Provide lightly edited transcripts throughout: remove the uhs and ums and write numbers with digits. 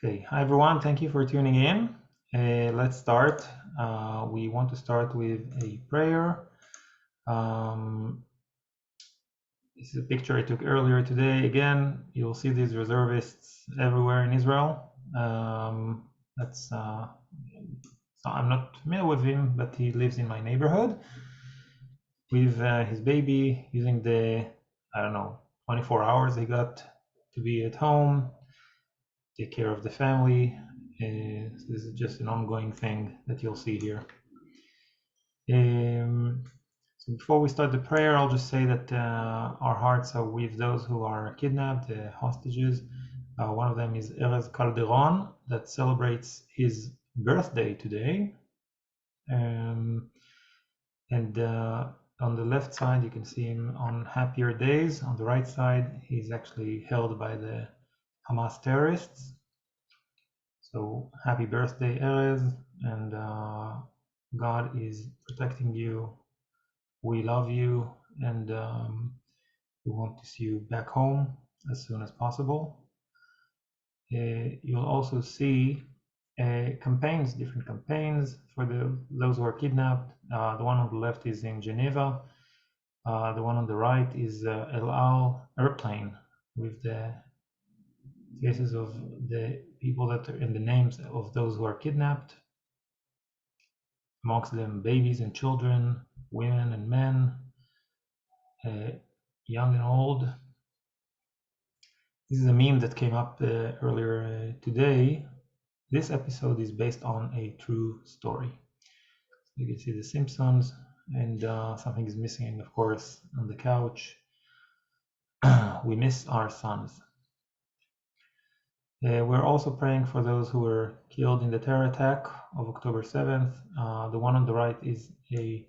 Okay, hi everyone, thank you for tuning in. Let's start. We want to start with a prayer. This is a picture I took earlier today. Again, you'll see these reservists everywhere in Israel. I'm not familiar with him, but he lives in my neighborhood with his baby using the, 24 hours he got to be at home, take care of the family. So this is just an ongoing thing that you'll see here. So before we start the prayer, I'll just say that our hearts are with those who are kidnapped, the hostages. One of them is Erez Calderon, that celebrates his birthday today. And on the left side, you can see him on happier days. On the right side, he's actually held by the Hamas terrorists. So happy birthday, Erez, and God is protecting you. We love you, and we want to see you back home as soon as possible. You'll also see campaigns, different campaigns for those who are kidnapped. The one on the left is in Geneva. The one on the right is El Al airplane with the faces of the people that are in the names of those who are kidnapped, amongst them babies and children, women and men, young and old. This is a meme that came up earlier today. This episode is based on a true story. You can see the Simpsons, and something is missing, of course, on the couch. We miss our sons. We're also praying for those who were killed in the terror attack of October 7th. The one on the right is a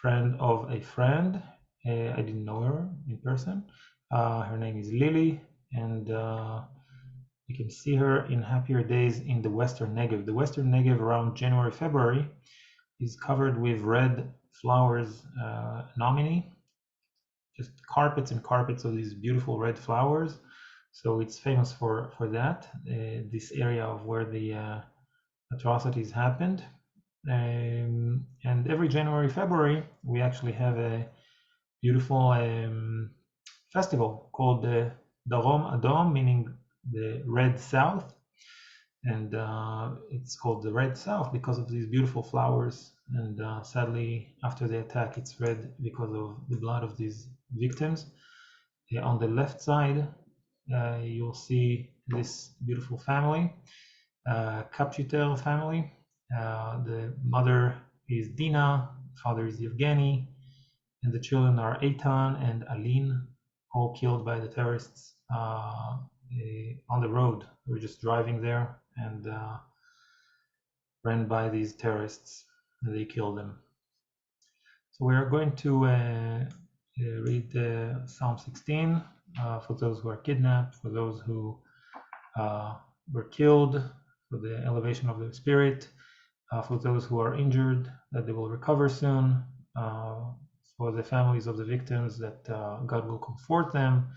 friend of a friend. I didn't know her in person. Her name is Lily, and you can see her in happier days in the Western Negev. The Western Negev around January, February is covered with red flowers, nomini, just carpets and carpets of these beautiful red flowers. So it's famous for that, this area of where the atrocities happened. And every January, February, we actually have a beautiful festival called the Darom Adom, meaning the Red South. And it's called the Red South because of these beautiful flowers. And sadly, after the attack, it's red because of the blood of these victims. On the left side, you'll see this beautiful family, Kapchiter family. The mother is Dina, father is Yevgeny, and the children are Eitan and Aline, all killed by the terrorists on the road. We were just driving there and ran by these terrorists, and they killed them. So we are going to read Psalm 16 for those who are kidnapped, for those who were killed, for the elevation of their spirit, for those who are injured, that they will recover soon, for the families of the victims, that God will comfort them,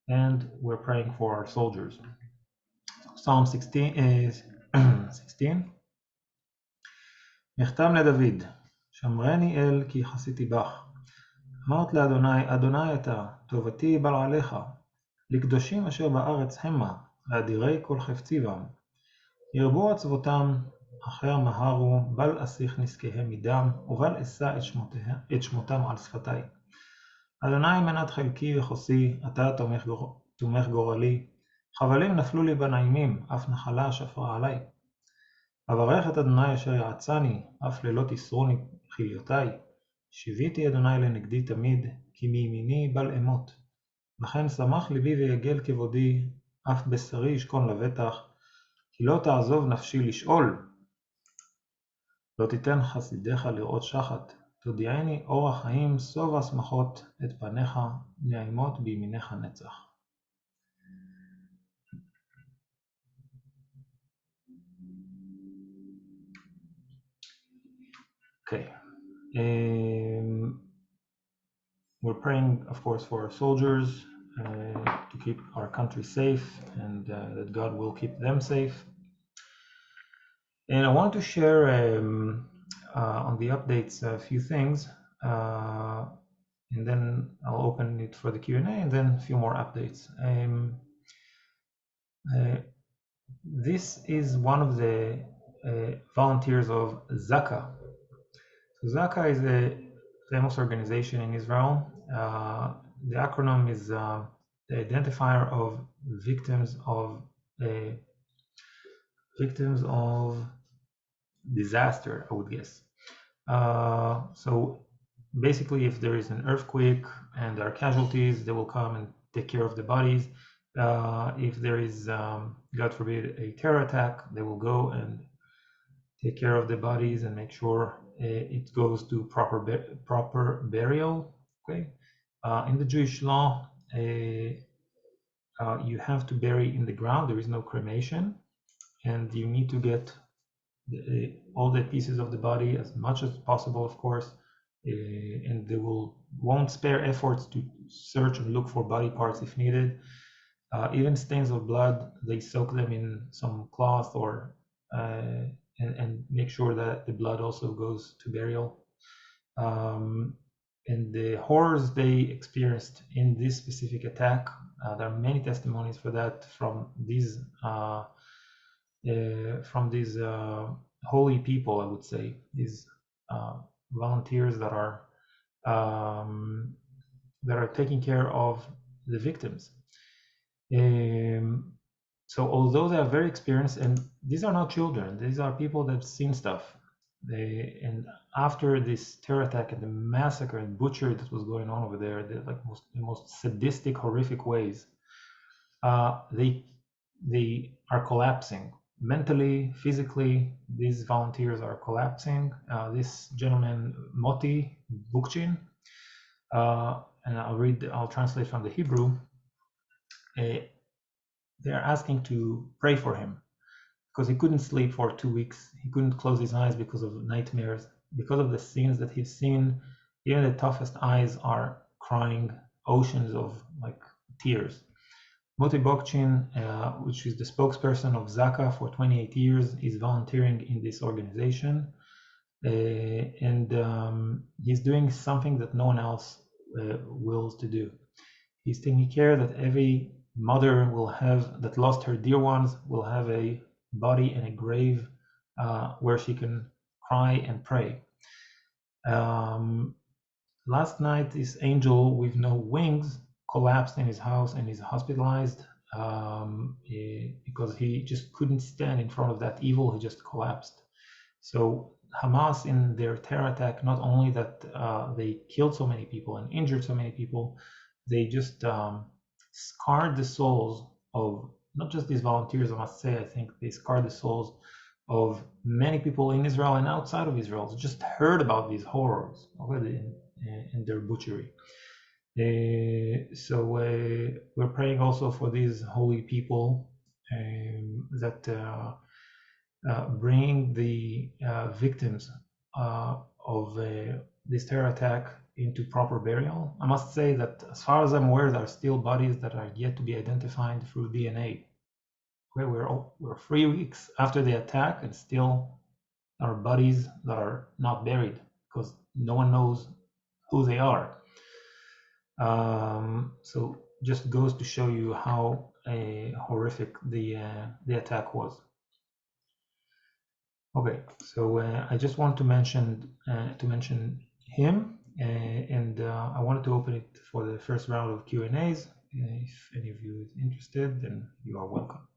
and we're praying for our soldiers. Psalm 16 is 16. מכתם לדוד, שמרני אל כי חסיתי בך. אמרת לאדוני, אדוני אתה, טובתי בלעליך. לקדושים אשר בארץ המה, לאדירי כל חפצי בם. ירבו עצבותם, אחר מהרו, בל אסיך נזקיהם מדם, ובל אשא את שמותם על שפתי. אדוני מנת חלקי וחוסי, אתה תומך גורלי. חבלים נפלו לי בנעימים, אף נחלה שפרה עלי. אברך את אדוני אשר יעצני, אף לילות יסרוני חיליותי. שיוויתי אדוני לנגדי תמיד, כי מימיני בל אמות. לכן שמח ליבי ויגל כבודי, אף בשרי ישכון לבטח, כי לא תעזוב נפשי לשאול. לא תיתן חסידיך לראות שחת, תודיעני אור החיים, סוב השמחות את פניך, נעימות בימינך נצח. Okay. We're praying, of course, for our soldiers to keep our country safe, and that God will keep them safe. And I want to share on the updates a few things, and then I'll open it for the Q&A, and then a few more updates. This is one of the volunteers of Zaka. So Zaka is a famous organization in Israel. The acronym is the identifier of victims of disaster, I would guess. So basically, if there is an earthquake and there are casualties, they will come and take care of the bodies. If there is, God forbid, a terror attack, they will go and take care of the bodies and make sure it goes to proper burial. Okay. In the Jewish law, you have to bury in the ground. There is no cremation, and you need to get all the pieces of the body as much as possible, of course, and they won't spare efforts to search and look for body parts if needed. Even stains of blood, they soak them in some cloth or and make sure that the blood also goes to burial. And the horrors they experienced in this specific attack, there are many testimonies for that from these holy people, I would say, these volunteers that are taking care of the victims. So although they are very experienced, and these are not children, these are people that have seen stuff. And after this terror attack and the massacre and butchery that was going on over there, the most sadistic, horrific ways, they are collapsing mentally, physically. These volunteers are collapsing. This gentleman, Moti Bukchin, and I'll translate from the Hebrew. They are asking to pray for him because he couldn't sleep for 2 weeks. He couldn't close his eyes because of nightmares, because of the scenes that he's seen. Even the toughest eyes are crying oceans of tears. Moti Bokchin, which is the spokesperson of Zaka for 28 years, is volunteering in this organization. And he's doing something that no one else wills to do. He's taking care that every mother that lost her dear ones will have a body and a grave where she can cry and pray. Last night, this angel with no wings collapsed in his house and is hospitalized because he just couldn't stand in front of that evil. He just collapsed. So Hamas, in their terror attack, not only that they killed so many people and injured so many people, they just scarred the souls of not just these volunteers, I must say. I think they scarred the souls of many people in Israel and outside of Israel who just heard about these horrors already in their butchery. So we're praying also for these holy people that bring the victims of this terror attack into proper burial. I must say that as far as I'm aware, there are still bodies that are yet to be identified through DNA. We're 3 weeks after the attack, and still there are bodies that are not buried because no one knows who they are. So just goes to show you how horrific the attack was. Okay, so I just want to mention him, and I wanted to open it for the first round of Q&As. If any of you is interested, then you are welcome.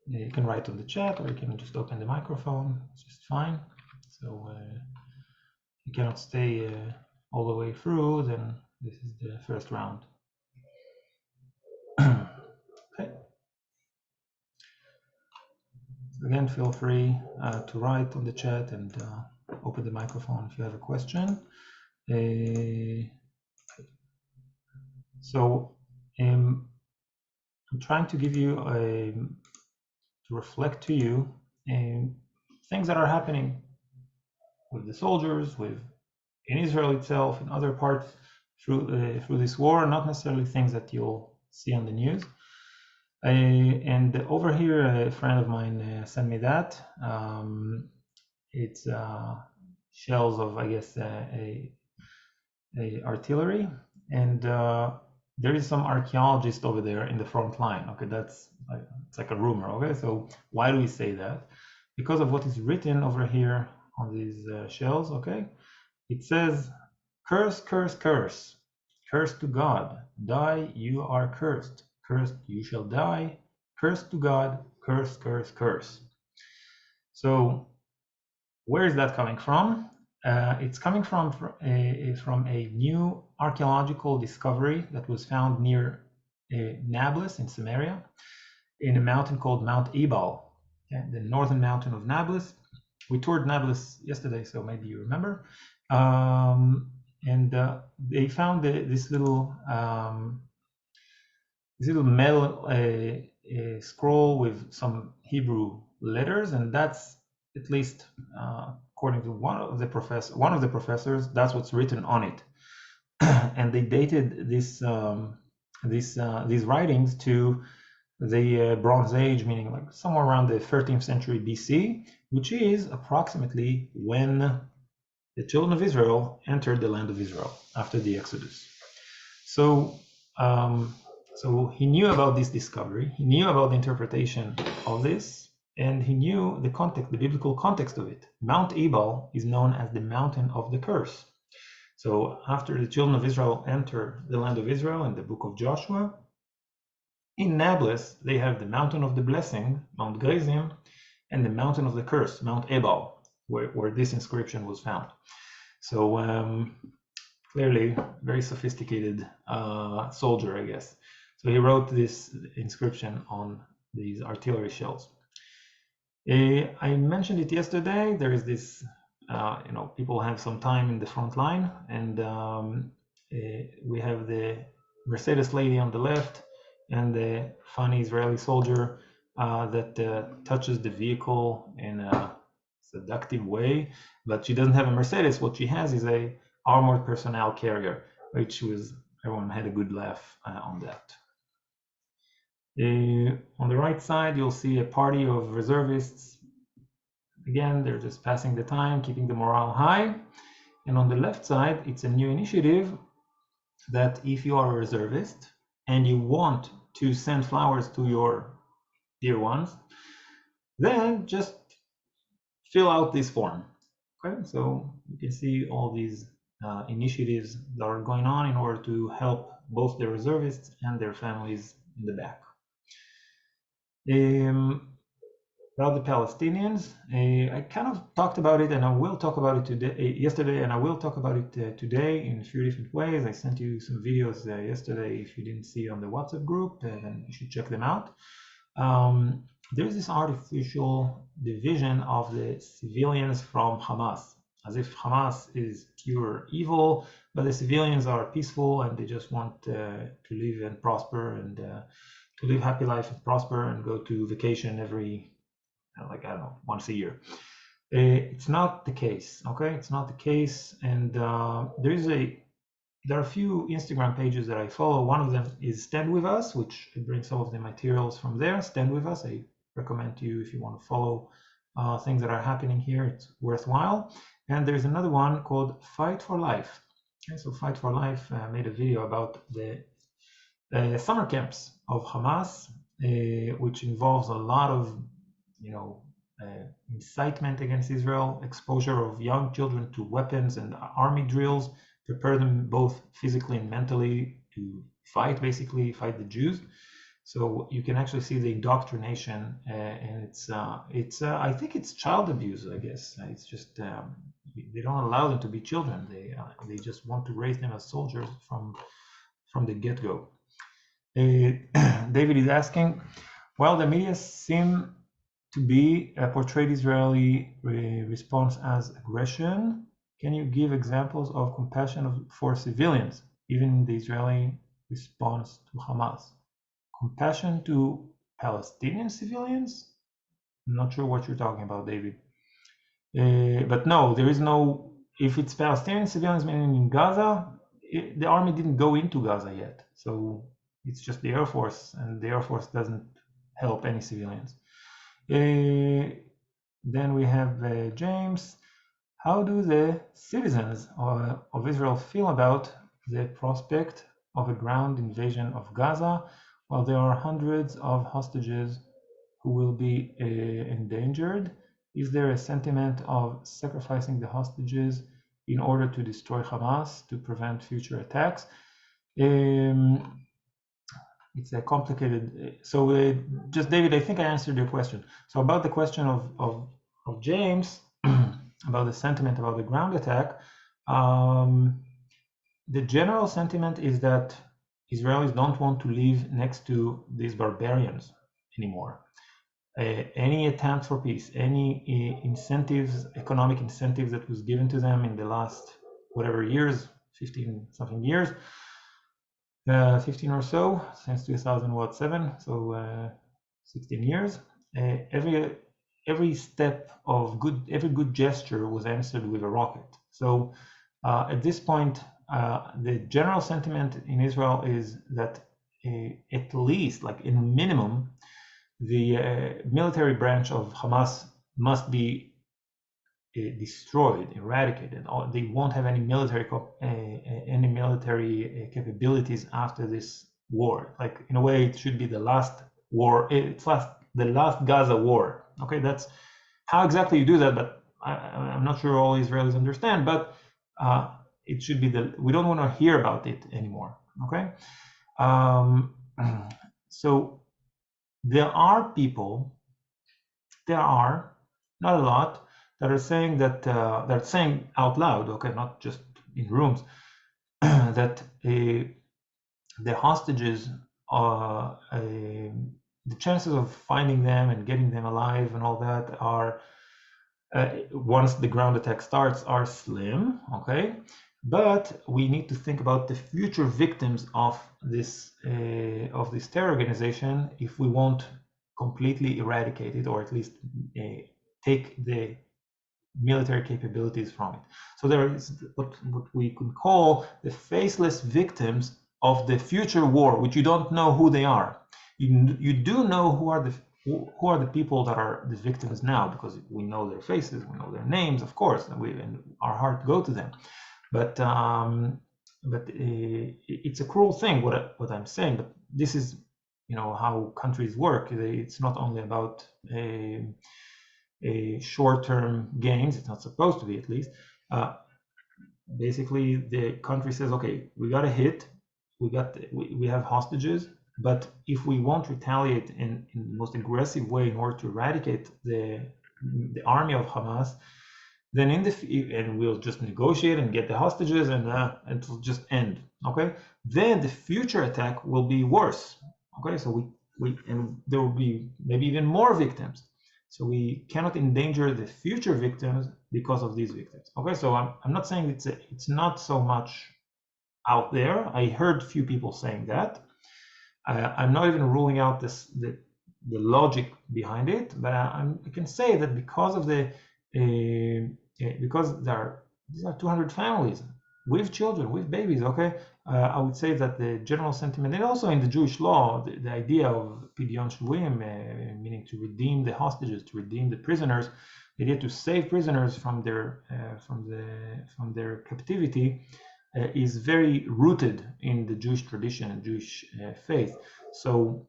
You can write on the chat, or you can just open the microphone. It's just fine. So you cannot stay all the way through, then this is the first round. Okay. Again, feel free to write on the chat and open the microphone if you have a question. So I'm trying to give you to reflect to you things that are happening with the soldiers, with in Israel itself, in other parts through this war, not necessarily things that you'll see on the news. And over here, a friend of mine sent me that. It's shells of, I guess, a artillery, and there is some archaeologist over there in the front line. Okay, it's like a rumor. Okay, so why do we say that? Because of what is written over here on these shells. Okay, it says, "Curse, curse, curse, curse to God. Die, you are cursed. Cursed, you shall die. Curse to God. Curse, curse, curse." So where is that coming from? It's coming from a new archaeological discovery that was found near Nablus in Samaria, in a mountain called Mount Ebal, okay, the northern mountain of Nablus. We toured Nablus yesterday, so maybe you remember. And they found this little metal scroll with some Hebrew letters, and that's, at least according to one of the professors, that's what's written on it. And they dated these writings to the Bronze Age, meaning like somewhere around the 13th century BC, which is approximately when the children of Israel entered the land of Israel after the Exodus. So so he knew about this discovery, he knew about the interpretation of this, and he knew the context, the biblical context of it. Mount Ebal is known as the mountain of the curse. So after the children of Israel enter the land of Israel in the book of Joshua, in Nablus they have the mountain of the blessing, Mount Gerizim, and the mountain of the curse, Mount Ebal, where this inscription was found. So clearly very sophisticated soldier, I guess. So he wrote this inscription on these artillery shells. I mentioned it yesterday. There is this, people have some time in the front line, and we have the Mercedes lady on the left and the funny Israeli soldier that touches the vehicle in a seductive way, but she doesn't have a Mercedes. What she has is a armored personnel carrier, which everyone had a good laugh on that. On the right side, you'll see a party of reservists. Again, they're just passing the time, keeping the morale high. And on the left side, it's a new initiative that if you are a reservist and you want to send flowers to your dear ones, then just fill out this form. Okay, so you can see all these initiatives that are going on in order to help both the reservists and their families in the back. About the Palestinians, I kind of talked about it, and I will talk about it yesterday, and I will talk about it today in a few different ways. I sent you some videos yesterday. If you didn't see on the WhatsApp group, then you should check them out. There's this artificial division of the civilians from Hamas, as if Hamas is pure evil, but the civilians are peaceful and they just want to live and prosper and to live happy life and prosper and go to vacation every, I don't know, once a year. It's not the case, okay? It's not the case, and there are a few Instagram pages that I follow. One of them is Stand With Us, which I bring some of the materials from there. Stand With Us, I recommend to you if you want to follow things that are happening here. It's worthwhile. And there's another one called Fight for Life. Okay, so Fight for Life made a video about the summer camps of Hamas, which involves a lot of, incitement against Israel, exposure of young children to weapons and army drills, prepare them both physically and mentally to fight the Jews. So you can actually see the indoctrination, and it's I think it's child abuse. I guess it's just they don't allow them to be children. They just want to raise them as soldiers from the get-go. David is asking, while the media seem to be portrayed Israeli response as aggression, can you give examples of compassion for civilians, even in the Israeli response to Hamas? Compassion to Palestinian civilians? I'm not sure what you're talking about, David. But no, there is no. If it's Palestinian civilians, meaning in Gaza, the army didn't go into Gaza yet, so it's just the Air Force, and the Air Force doesn't help any civilians. Then we have James. How do the citizens of Israel feel about the prospect of a ground invasion of Gaza while there are hundreds of hostages who will be endangered? Is there a sentiment of sacrificing the hostages in order to destroy Hamas to prevent future attacks? It's a complicated. So just David, I think I answered your question. So about the question of James about the sentiment about the ground attack, the general sentiment is that Israelis don't want to live next to these barbarians anymore. Any attempt for peace, any incentives, economic incentives that was given to them in the last whatever years, 15 something years, 15 or so, since 2007, so 16 years. Every step of every good gesture was answered with a rocket. So at this point, the general sentiment in Israel is that at least, like in minimum, the military branch of Hamas must be destroyed, eradicated. They won't have any military capabilities after this war. Like in a way, it should be the last war. The last Gaza war. Okay, that's how exactly you do that, but I'm not sure all Israelis understand. But it should be we don't want to hear about it anymore. Okay, so there are people. There are not a lot that are saying saying out loud, okay, not just in rooms, that the hostages are the chances of finding them and getting them alive and all that are once the ground attack starts are slim, okay, but we need to think about the future victims of this terror organization if we won't completely eradicate it or at least take the military capabilities from it. So there is what we could call the faceless victims of the future war, which you don't know who they are. You do know who are the people that are the victims now, because we know their faces, we know their names, of course, and our heart go to them. But it's a cruel thing what I'm saying. But this is how countries work. It's not only about short-term gains. It's not supposed to be, at least. Basically, the country says, okay, we got a hit, we have hostages, but if we won't retaliate in the most aggressive way in order to eradicate the army of Hamas, then and we'll just negotiate and get the hostages, and it'll just end. Okay, then the future attack will be worse. Okay, so and there will be maybe even more victims. So we cannot endanger the future victims because of these victims. Okay, so I'm not saying it's not so much out there. I heard few people saying that. I'm not even ruling out the logic behind it, but I can say that because of because these are 200 families with children, with babies. Okay, I would say that the general sentiment, and also in the Jewish law, the idea of pidyon shvuim, meaning to redeem the hostages, to redeem the prisoners, the idea to save prisoners from their captivity, is very rooted in the Jewish tradition and Jewish faith. So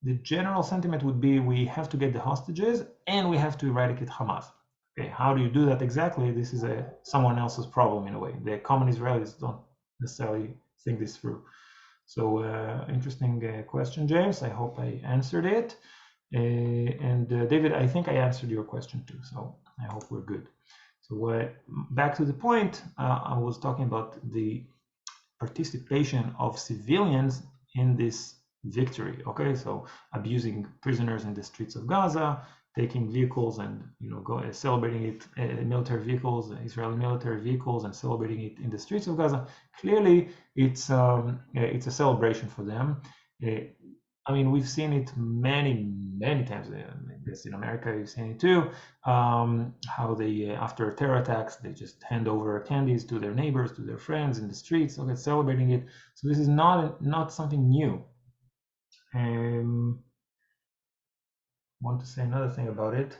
the general sentiment would be we have to get the hostages and we have to eradicate Hamas. Okay, how do you do that exactly? This is someone else's problem in a way. The common Israelis don't necessarily think this through. So interesting question, James. I hope I answered it. And David, I think I answered your question too. So I hope we're good. So back to the point, I was talking about the participation of civilians in this victory. Okay, so abusing prisoners in the streets of Gaza, taking vehicles and celebrating it, military vehicles, Israeli military vehicles, and celebrating it in the streets of Gaza. Clearly, it's a celebration for them. I mean, we've seen it many times. I guess in America, you've seen it too. How they, after terror attacks, they just hand over candies to their neighbors, to their friends in the streets, okay, celebrating it. So this is not something new. Want to say another thing about it.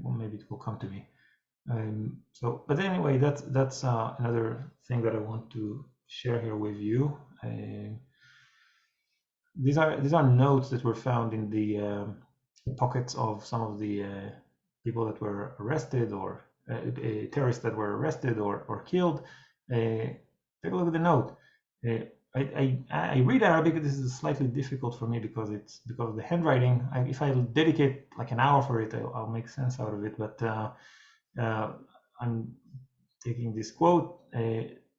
Well, maybe it will come to me. But anyway, that's another thing that I want to share here with you. These are notes that were found in the pockets of some of the people that were arrested, or terrorists that were arrested or killed. Take a look at the note. I read Arabic. This is slightly difficult for me because of the handwriting. If I dedicate like an hour for it, I'll make sense out of it. But I'm taking this quote.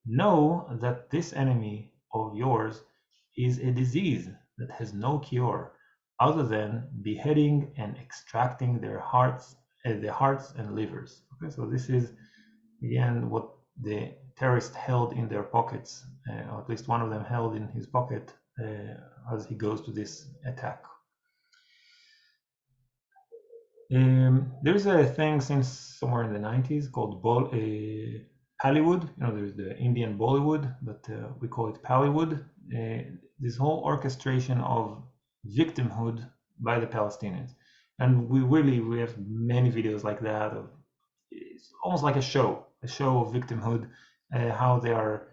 Know that this enemy of yours is a disease that has no cure other than beheading and extracting their hearts and livers. Okay, so this is again what the terrorist held in their pockets, or at least one of them held in his pocket as he goes to this attack. There's a thing since somewhere in the 90s called Hollywood. You know, there's the Indian Bollywood, but we call it Pallywood. This whole orchestration of victimhood by the Palestinians, and we have many videos like that. It's almost like a show of victimhood, how they are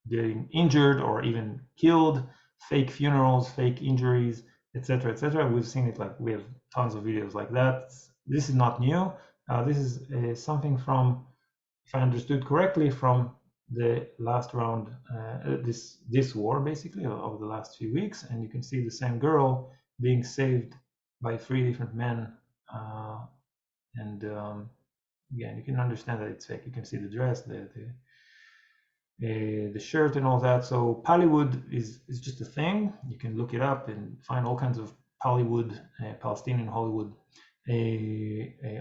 getting injured or even killed, fake funerals, fake injuries, etc., etc. We've seen it, like we have tons of videos like that. This is not new. This is something from, if I understood correctly, from the last round, this war basically of the last few weeks, and you can see the same girl being saved by 3 different men, and again, you can understand that it's fake. You can see the dress, the shirt and all that. So Hollywood is just a thing. You can look it up and find all kinds of Hollywood, Palestinian Hollywood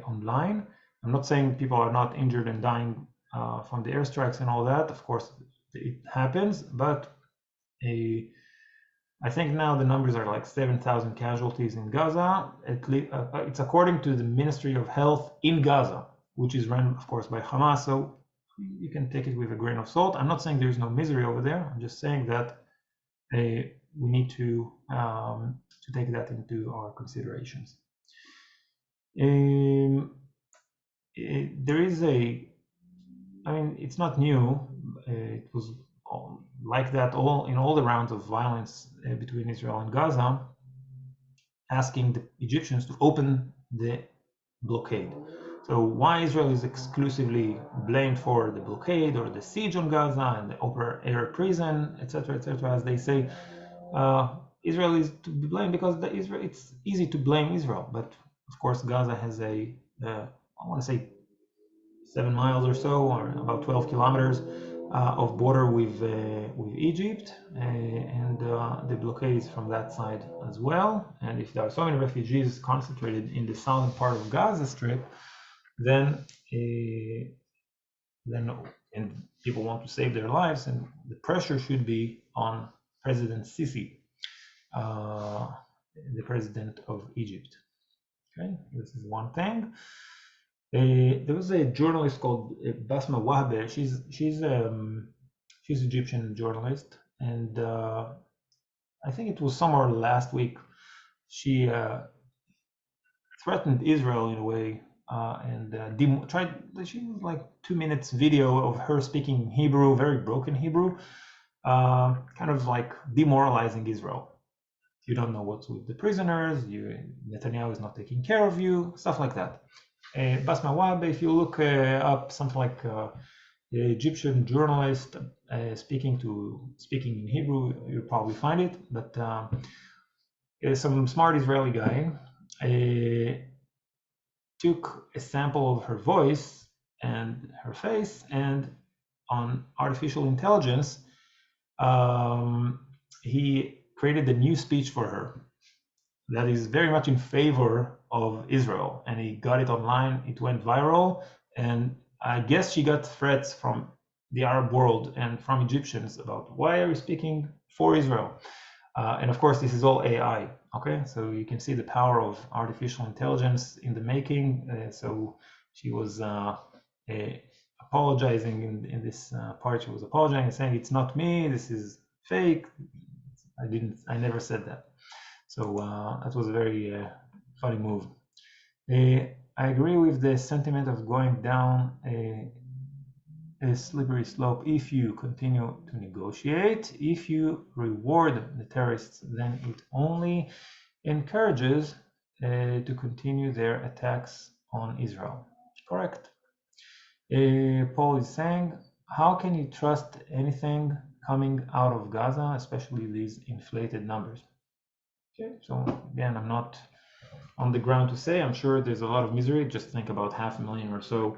online. I'm not saying people are not injured and dying from the airstrikes and all that. Of course, it happens, but I think now the numbers are like 7,000 casualties in Gaza. It's according to the Ministry of Health in Gaza, which is run, of course, by Hamas. So you can take it with a grain of salt. I'm not saying there's no misery over there. I'm just saying that we need to take that into our considerations. There is I mean, it's not new. It was like that in all the rounds of violence between Israel and Gaza, asking the Egyptians to open the blockade. So why Israel is exclusively blamed for the blockade or the siege on Gaza and the open air prison, etc., as they say, Israel is to be blamed because it's easy to blame Israel, but of course Gaza has I want to say 7 miles or so, or about 12 kilometers of border with Egypt, and the blockade is from that side as well. And if there are so many refugees concentrated in the southern part of Gaza Strip, then and people want to save their lives, and the pressure should be on President Sisi, the president of Egypt. Okay, this is one thing. There was a journalist called Basma Wahbe. She's Egyptian journalist, and I think it was somewhere last week. She threatened Israel in a way, and tried. She was like 2 minutes video of her speaking Hebrew, very broken Hebrew, kind of like demoralizing Israel. You don't know what's with the prisoners. Netanyahu is not taking care of you, stuff like that. Basma Wahbe, if you look up something like the Egyptian journalist speaking in Hebrew, you'll probably find it. But some smart Israeli guy took a sample of her voice and her face, and on artificial intelligence, he created a new speech for her that is very much in favor of Israel, and he got it online. It went viral, and I guess she got threats from the Arab world and from Egyptians about why are you speaking for Israel? And of course, this is all AI. Okay, so you can see the power of artificial intelligence in the making. So she was apologizing in this part. She was apologizing and saying, "It's not me. This is fake. I never said that." So that was a very funny move. I agree with the sentiment of going down a slippery slope if you continue to negotiate. If you reward the terrorists, then it only encourages to continue their attacks on Israel. Correct. Paul is saying, how can you trust anything coming out of Gaza, especially these inflated numbers? Okay, so again, I'm not on the ground to say. I'm sure there's a lot of misery. Just think about 500,000 or so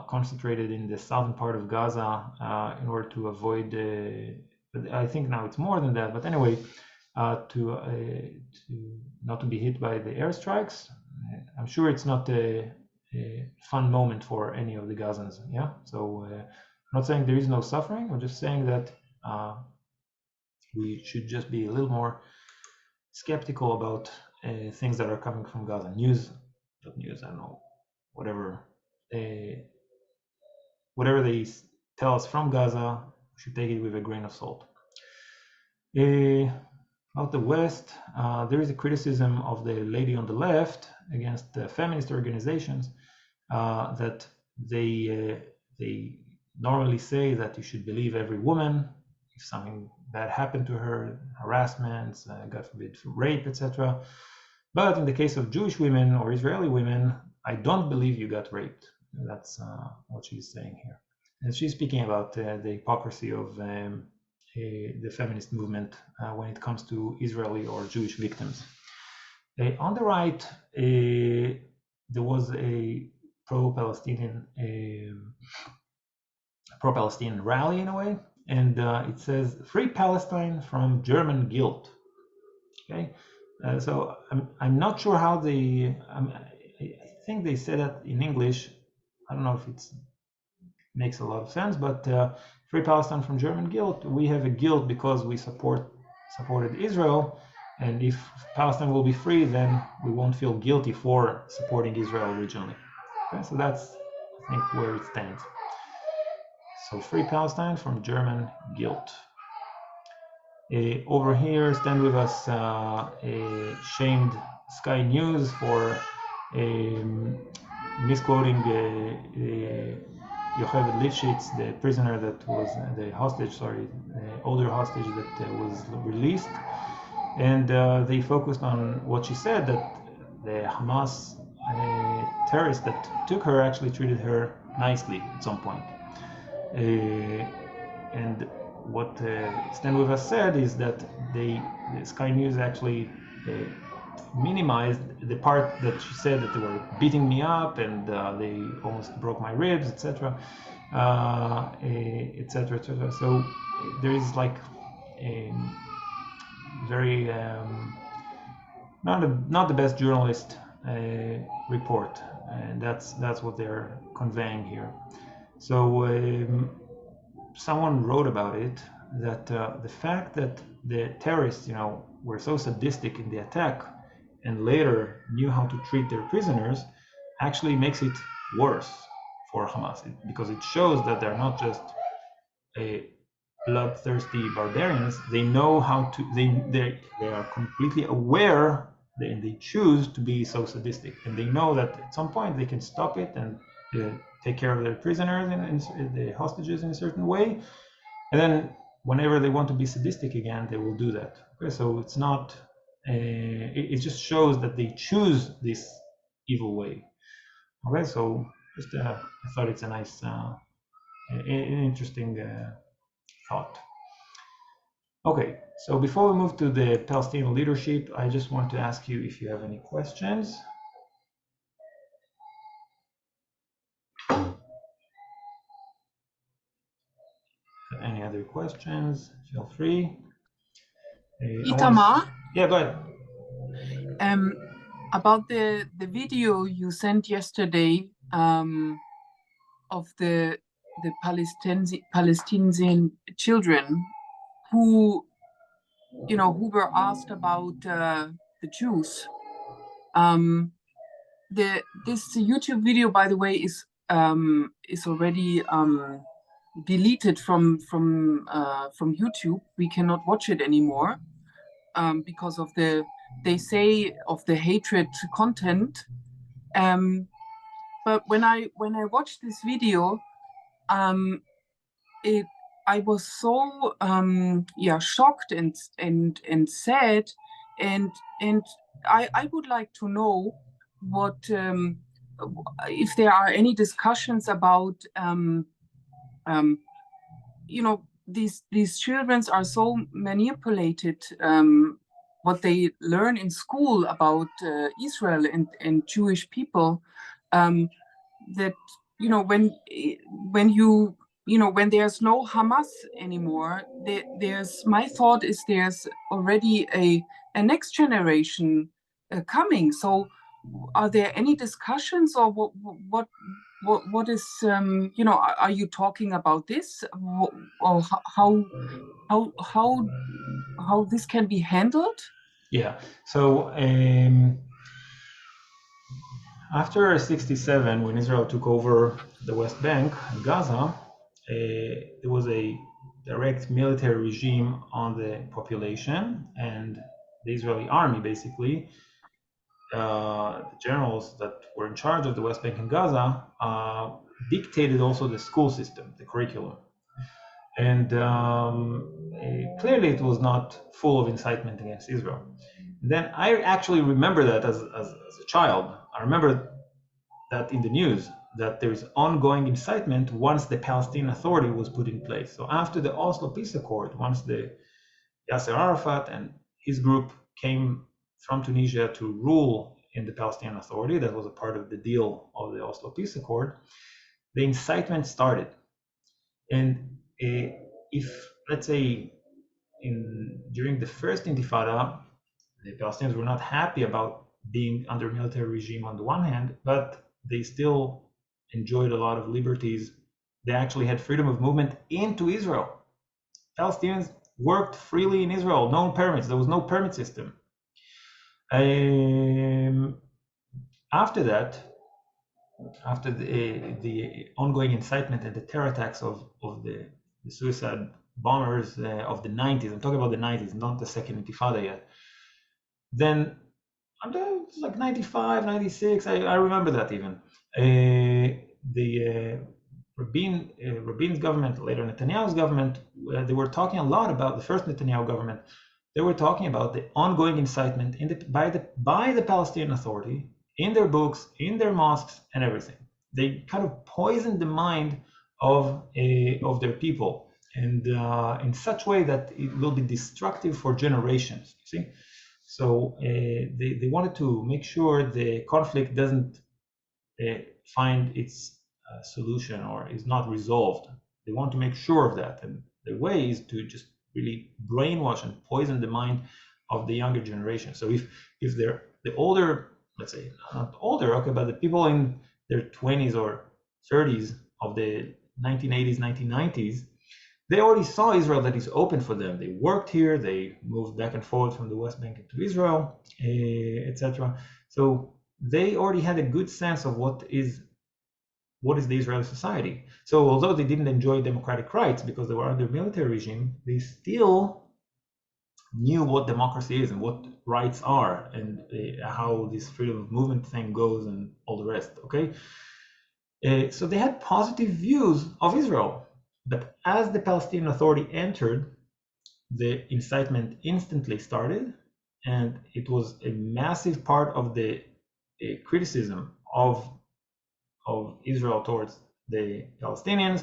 concentrated in the southern part of Gaza in order to avoid. I think now it's more than that. But anyway, to not to be hit by the airstrikes. I'm sure it's not a fun moment for any of the Gazans. Yeah. So I'm not saying there is no suffering. I'm just saying that we should just be a little more skeptical about things that are coming from Gaza. News, I don't know, whatever they tell us from Gaza, we should take it with a grain of salt. About the West, there is a criticism of the lady on the left against the feminist organizations that they normally say that you should believe every woman if something bad happened to her, harassments, God forbid, rape, etc. But in the case of Jewish women or Israeli women, I don't believe you got raped. That's what she's saying here. And she's speaking about the hypocrisy of the feminist movement when it comes to Israeli or Jewish victims. On the right, there was a pro-Palestinian rally in a way, and it says "Free Palestine from German guilt." Okay, so I'm not sure how they. I think they said that in English. I don't know if it makes a lot of sense, but "Free Palestine from German guilt." We have a guilt because we supported Israel, and if Palestine will be free, then we won't feel guilty for supporting Israel originally. Okay, so that's I think where it stands. So "Free Palestine from German guilt." Over here, stand with us, shamed Sky News for misquoting Yocheved Lifshitz, the prisoner that was the hostage, older hostage that was released, and they focused on what she said, that the Hamas terrorists that took her actually treated her nicely at some point. And what Stand With Us said is that the Sky News actually minimized the part that she said that they were beating me up and they almost broke my ribs, etc., etc., etc. So there is like a very not the best journalist report, and that's what they're conveying here. So someone wrote about it that the fact that the terrorists, were so sadistic in the attack and later knew how to treat their prisoners actually makes it worse for Hamas, because it shows that they're not just bloodthirsty barbarians. They know how to. They are completely aware. They choose to be so sadistic, and they know that at some point they can stop it and take care of their prisoners and the hostages in a certain way, and then whenever they want to be sadistic again, they will do that. Okay, so it's not. It just shows that they choose this evil way. Okay, so just I thought it's a nice, an interesting thought. Okay, so before we move to the Palestinian leadership, I just want to ask you if you have any questions. Any other questions? Feel free. Itamar? Yeah, go ahead. About the video you sent yesterday of the the Palestinian children who, who were asked about the Jews. This YouTube video, by the way, is already deleted from YouTube. We cannot watch it anymore because of they say of the hatred content. But when I watched this video, I was so shocked and sad, and I would like to know what if there are any discussions about these children are so manipulated, what they learn in school about Israel and Jewish people, that when there's no Hamas anymore, there's my thought is there's already a next generation coming. So are there any discussions, or what is are you talking about this, or how this can be handled? Yeah. So after 67, when Israel took over the West Bank and Gaza, there was a direct military regime on the population, and the Israeli army, basically, the generals that were in charge of the West Bank and Gaza, dictated also the school system, the curriculum. And clearly it was not full of incitement against Israel. Then I actually remember that as a child. I remember that in the news, that there is ongoing incitement once the Palestinian Authority was put in place. So after the Oslo Peace Accord, once the Yasser Arafat and his group came from Tunisia to rule in the Palestinian Authority, that was a part of the deal of the Oslo Peace Accord, the incitement started. And if, let's say, during the first Intifada, the Palestinians were not happy about being under military regime on the one hand, but they still enjoyed a lot of liberties. They actually had freedom of movement into Israel. Palestinians worked freely in Israel, no permits. There was no permit system. After that, after the ongoing incitement and the terror attacks of the suicide bombers of the 90s, I'm talking about the 90s, not the second Intifada yet, then it's like 95, 96, I remember that even. Rabin's government, later Netanyahu's government, they were talking a lot about the first Netanyahu government. They were talking about the ongoing incitement by the Palestinian Authority in their books, in their mosques, and everything. They kind of poisoned the mind of their people, and in such way that it will be destructive for generations. You see. So they wanted to make sure the conflict doesn't find its solution or is not resolved. They want to make sure of that. And the way is to just really brainwash and poison the mind of the younger generation. So if they're the older, let's say, not older, okay, but the people in their 20s or 30s of the 1980s, 1990s, they already saw Israel that is open for them. They worked here, they moved back and forth from the West Bank into Israel, etc. So they already had a good sense of what is the Israeli society. So although they didn't enjoy democratic rights because they were under military regime, they still knew what democracy is and what rights are, and how this freedom of movement thing goes and all the rest. Okay, so they had positive views of Israel. But as the Palestinian Authority entered, the incitement instantly started, and it was a massive part of the criticism of Israel towards the Palestinians,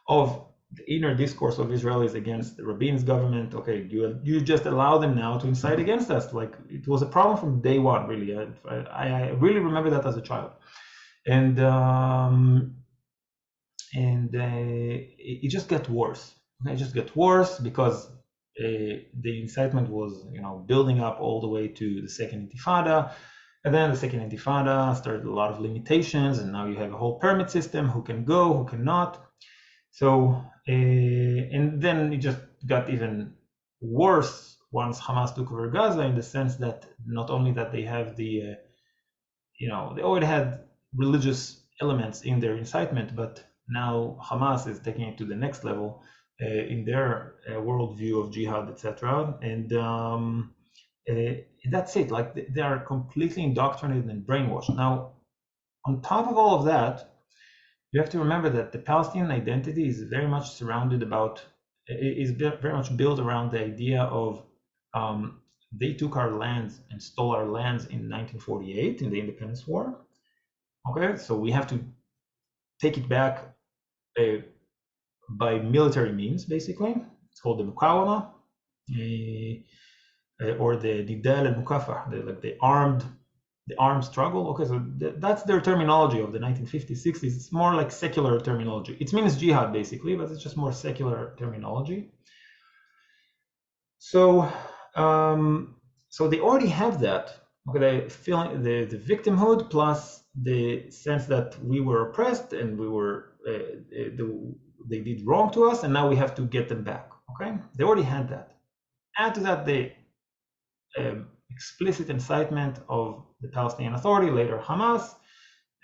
of the inner discourse of Israelis against Rabin's government. Okay, you just allow them now to incite against us. Like, it was a problem from day one, really. I really remember that as a child. And it just got worse. It just got worse because the incitement was, building up all the way to the second Intifada, and then the second Intifada started a lot of limitations, and now you have a whole permit system: who can go, who cannot. So, and then it just got even worse once Hamas took over Gaza, in the sense that not only that they have the, they already had religious elements in their incitement, but now Hamas is taking it to the next level in their worldview of jihad, etc. And that's it. Like they are completely indoctrinated and brainwashed. Now, on top of all of that, you have to remember that the Palestinian identity is very much very much built around the idea of they took our lands and stole our lands in 1948 in the Independence War. Okay, so we have to take it back by military means, basically. It's called the Mukawama, or the Nidal al Mukafa, the armed struggle. Okay, so that's their terminology of the 1950s, 60s. It's more like secular terminology. It means jihad basically, but it's just more secular terminology. So, so they already have that. Okay, the feeling, the victimhood, plus the sense that we were oppressed and they did wrong to us, and now we have to get them back. Okay, they already had that. Add to that the explicit incitement of the Palestinian Authority, later Hamas,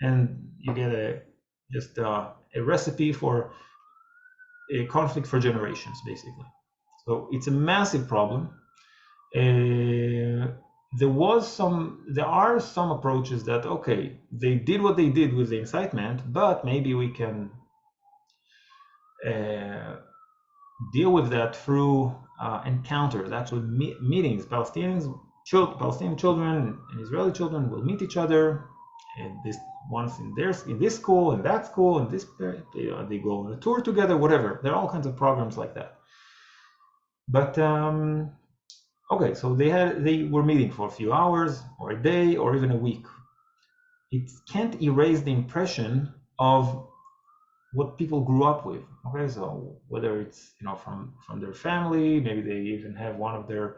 and you get just a recipe for a conflict for generations, basically. So it's a massive problem. There are some approaches that, okay, they did what they did with the incitement, but maybe we can deal with that through encounters, actual meetings. Palestinian children and Israeli children will meet each other, and this once in this school and that school and this they go on a tour together, whatever. There are all kinds of programs like that. But okay, so they were meeting for a few hours or a day or even a week. It can't erase the impression of what people grew up with. Okay, so whether it's from their family, maybe they even have one of their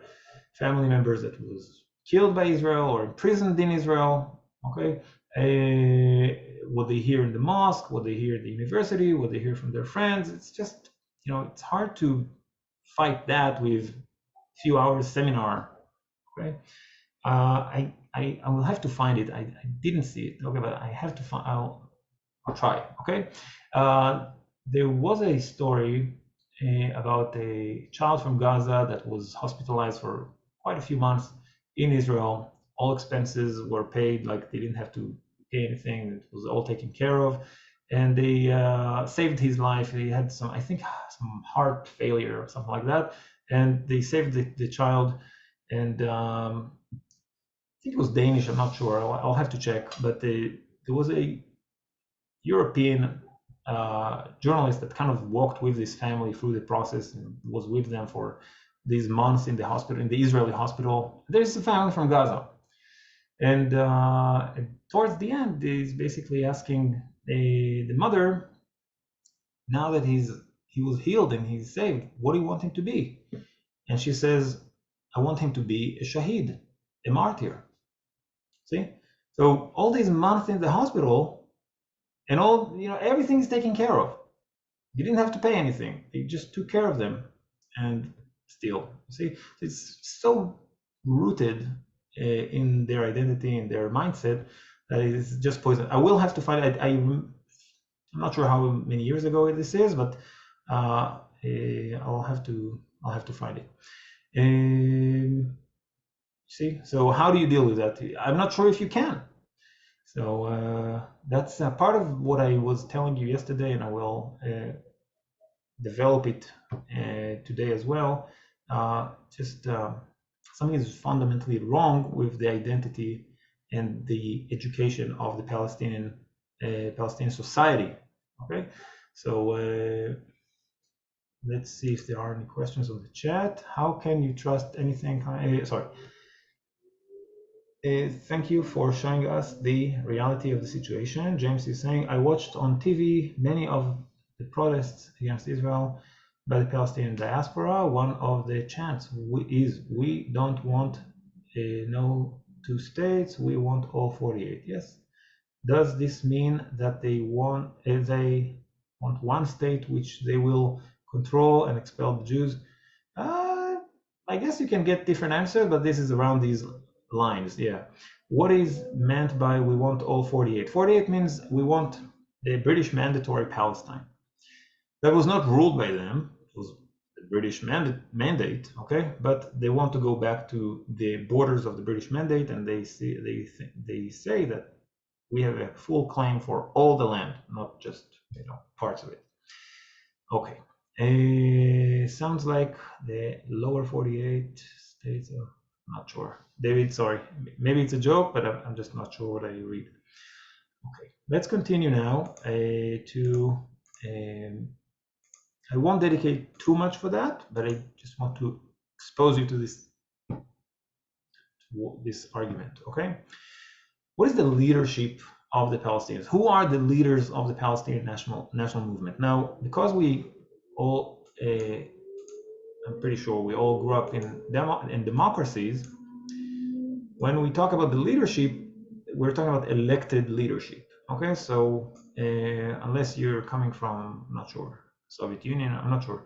family members that was killed by Israel or imprisoned in Israel. Okay, what they hear in the mosque, what they hear at the university, what they hear from their friends. It's just it's hard to fight that with a few hours seminar. Okay, I will have to find it. I didn't see it. Okay, but I have to find. I'll try. Okay. There was a story about a child from Gaza that was hospitalized for quite a few months in Israel. All expenses were paid, like they didn't have to pay anything. It was all taken care of, and they saved his life. He had some, I think, some heart failure or something like that, and they saved the child. And I think it was Danish. I'm not sure. I'll have to check. But there was a European journalist that kind of walked with this family through the process and was with them for these months in the hospital, in the Israeli hospital. There's a family from Gaza, and towards the end, he's basically asking the mother, now that he was healed and he's saved, what do you want him to be? And she says, I want him to be a shaheed, a martyr. See, so all these months in the hospital. And all, everything is taken care of. You didn't have to pay anything. They just took care of them. And still, see, it's so rooted in their identity, in their mindset, that it's just poison. I will have to find it. I'm not sure how many years ago this is, but I'll have to find it. See, so how do you deal with that? I'm not sure if you can. So that's part of what I was telling you yesterday, and I will develop it today as well. Just something is fundamentally wrong with the identity and the education of the Palestinian society. Okay, so let's see if there are any questions on the chat. How can you trust anything? Sorry. Thank you for showing us the reality of the situation. James is saying, I watched on TV many of the protests against Israel by the Palestinian diaspora. One of the chants is, we don't want no two states, we want all 48. Yes. Does this mean that they want one state which they will control and expel the Jews. I guess you can get different answers, but this is around these lines. Yeah. What is meant by we want all 48? 48 means we want the British mandatory Palestine. That was not ruled by them. It was the British mandate, okay? But they want to go back to the borders of the British mandate, and they say that we have a full claim for all the land, not just parts of it. Okay. Sounds like the lower 48 states. I'm not sure. David, sorry. Maybe it's a joke, but I'm just not sure what I read. Okay. Let's continue now to. I won't dedicate too much for that, but I just want to expose you to this argument. Okay. What is the leadership of the Palestinians? Who are the leaders of the Palestinian national movement? Now, because we all, I'm pretty sure we all grew up in democracies. When we talk about the leadership, we're talking about elected leadership. Okay, so unless you're coming from, I'm not sure, Soviet Union, I'm not sure.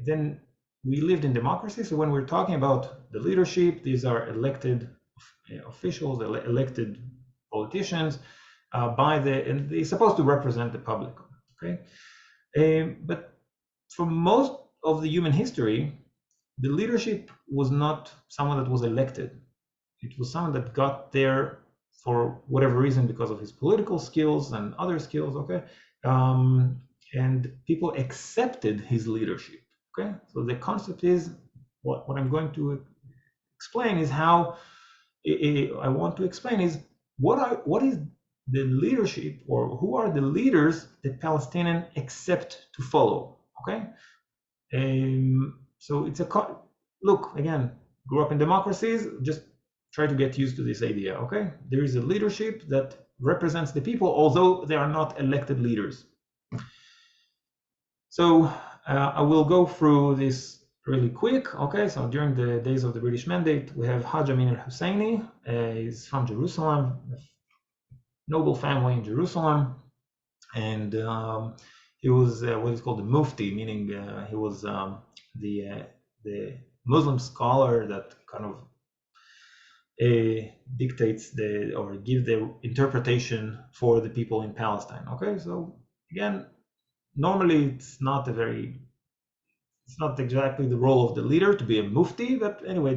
Then we lived in democracy. So when we're talking about the leadership, these are elected officials, elected politicians and they're supposed to represent the public. Okay, but for most of the human history, the leadership was not someone that was elected. It was someone that got there for whatever reason, because of his political skills and other skills. Okay, and people accepted his leadership. Okay, so the concept is what I'm going to explain is how. I want to explain is what is the leadership, or who are the leaders that Palestinians accept to follow. Okay, so it's look again. Grew up in democracies. Just try to get used to this idea. Okay, there is a leadership that represents the people, although they are not elected leaders. So I will go through this really quick. Okay, so during the days of the British Mandate, we have Haj Amin al-Husseini. He's from Jerusalem, noble family in Jerusalem, and he was what is called the Mufti, meaning he was the Muslim scholar that kind of dictates or gives the interpretation for the people in Palestine. Okay, so again, normally it's not exactly the role of the leader to be a mufti, but anyway,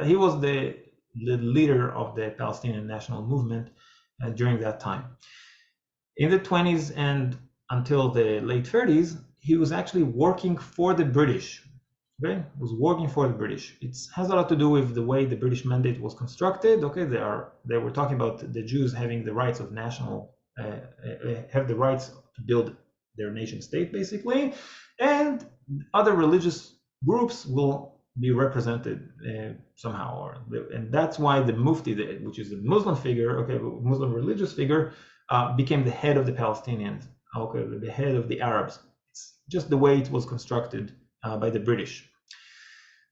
he was the leader of the Palestinian national movement during that time. In the 20s and until the late 30s, he was actually working for the British. Okay, was working for the British. It has a lot to do with the way the British mandate was constructed. Okay, they were talking about the Jews having the rights of have the rights to build their nation state, basically, and other religious groups will be represented somehow, and that's why the Mufti, which is a Muslim figure, okay, Muslim religious figure, became the head of the Palestinians, okay, the head of the Arabs. It's just the way it was constructed by the British.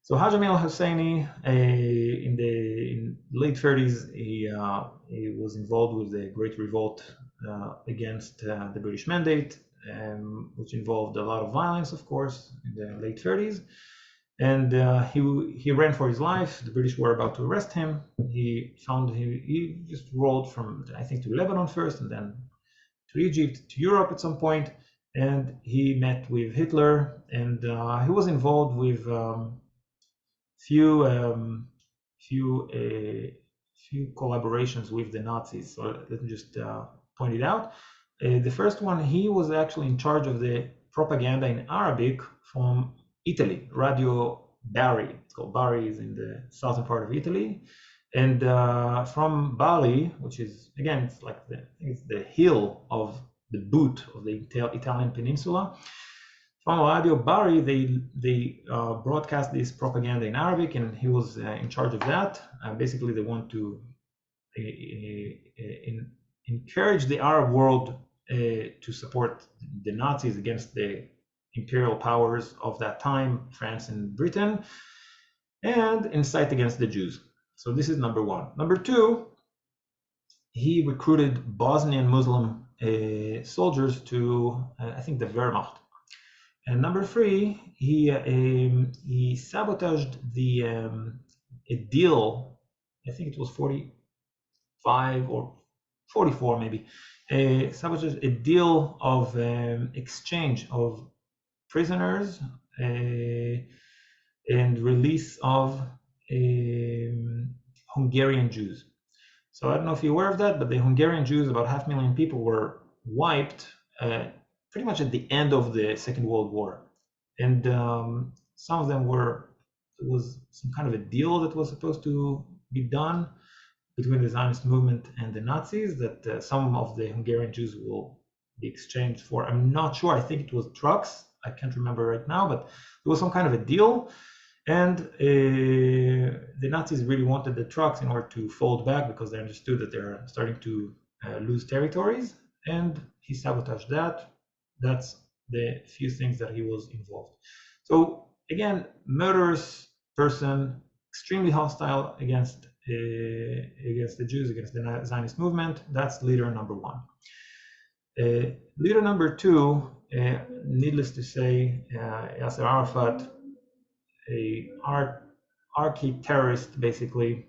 So Haj Amin al-Husseini, in the late 30s, he was involved with the Great Revolt against the British Mandate, which involved a lot of violence, of course, in the late 30s. And he ran for his life. The British were about to arrest him. He just rolled from, I think, to Lebanon first, and then to Egypt, to Europe at some point. And he met with Hitler, and he was involved with few collaborations with the Nazis. So let me just point it out. The first one, he was actually in charge of the propaganda in Arabic from Italy, Radio Bari. It's called Bari, is in the southern part of Italy. And from Bari, which is, again, it's like it's the hill of the boot of the Italian peninsula. From Radio Bari, they broadcast this propaganda in Arabic, and he was in charge of that. Basically, they want to encourage the Arab world to support the Nazis against the imperial powers of that time, France and Britain, and incite against the Jews. So this is number one. Number two, he recruited Bosnian Muslim soldiers to, I think, the Wehrmacht. And number three, he sabotaged a deal. I think it was 45 or 44 maybe. Sabotaged a deal of exchange of prisoners and release of Hungarian Jews. So I don't know if you're aware of that, but the Hungarian Jews, about 500,000 people, were wiped pretty much at the end of the Second World War. And some of them it was some kind of a deal that was supposed to be done between the Zionist movement and the Nazis, that some of the Hungarian Jews will be exchanged for, I'm not sure, I think it was trucks, I can't remember right now, but there was some kind of a deal. And the Nazis really wanted the trucks in order to fold back because they understood that they're starting to lose territories, and he sabotaged that. That's the few things that he was involved. So again, murderous person, extremely hostile against the Jews, against the Zionist movement. That's leader number one. Leader number two, needless to say, Yasser Arafat, a archi-terrorist basically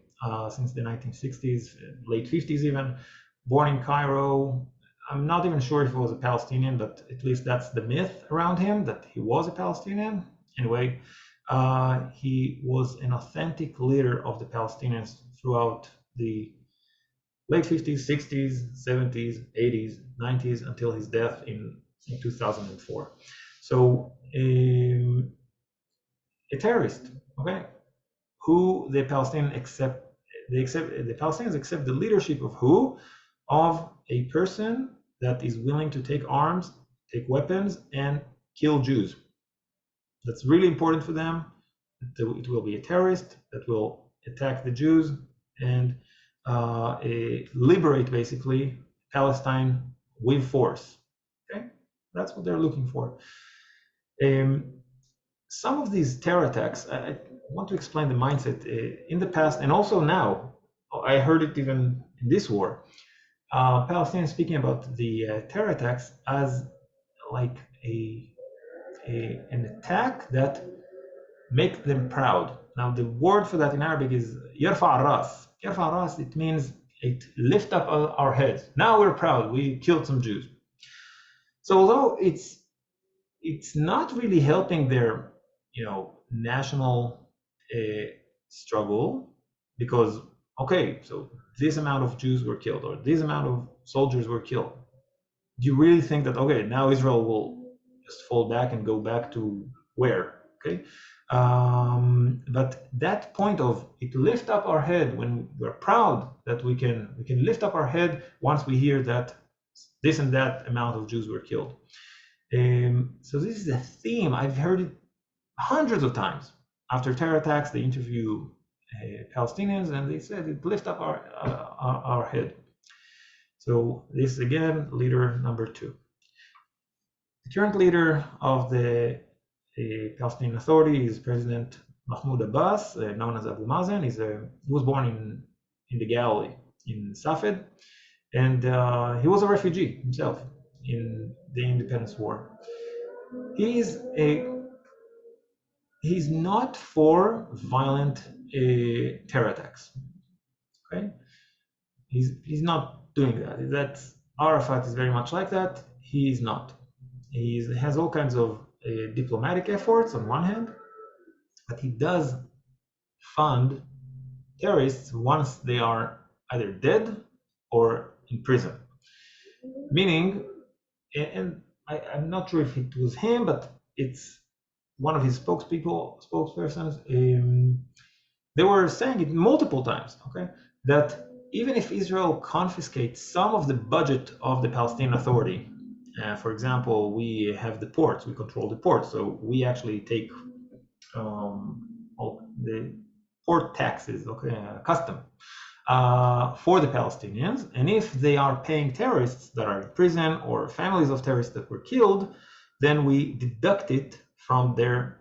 since the 1960s, late 50s even, born in Cairo. I'm not even sure if he was a Palestinian, but at least that's the myth around him, that he was a Palestinian. Anyway, he was an authentic leader of the Palestinians throughout the late 50s, 60s, 70s, 80s, 90s, until his death in 2004. So a terrorist, okay, who the Palestinians accept the leadership of who? Of a person that is willing to take arms, take weapons, and kill Jews. That's really important for them. It will be a terrorist that will attack the Jews and liberate basically Palestine with force. Okay, that's what they're looking for. Some of these terror attacks, I want to explain the mindset in the past and also now. I heard it even in this war. Palestinians speaking about the terror attacks as like an attack that make them proud. Now the word for that in Arabic is yarfa ras. Yarfa ras, it means it lift up our heads. Now we're proud, we killed some Jews. So although it's not really helping their national struggle, because okay, so this amount of Jews were killed or this amount of soldiers were killed. Do you really think that okay, now Israel will just fall back and go back to where? Okay, but that point of it lift up our head when we're proud that we can lift up our head once we hear that this and that amount of Jews were killed. So this is a theme. I've heard it hundreds of times. After terror attacks, they interview Palestinians and they said it lift up our head. So this again, leader number two. The current leader of the Palestinian Authority is President Mahmoud Abbas, known as Abu Mazen. He was born in the Galilee, in Safed, and he was a refugee himself in the Independence War. He's not for violent terror attacks. Okay, he's not doing that. That's Arafat is very much like that. He's not. He has all kinds of diplomatic efforts on one hand, but he does fund terrorists once they are either dead or in prison. Meaning, and I'm not sure if it was him, but it's one of his spokespersons. They were saying it multiple times, okay, that even if Israel confiscates some of the budget of the Palestinian Authority, for example, we have the ports, we control the ports, so we actually take all the port taxes, okay, custom for the Palestinians, and if they are paying terrorists that are in prison or families of terrorists that were killed, then we deduct it from their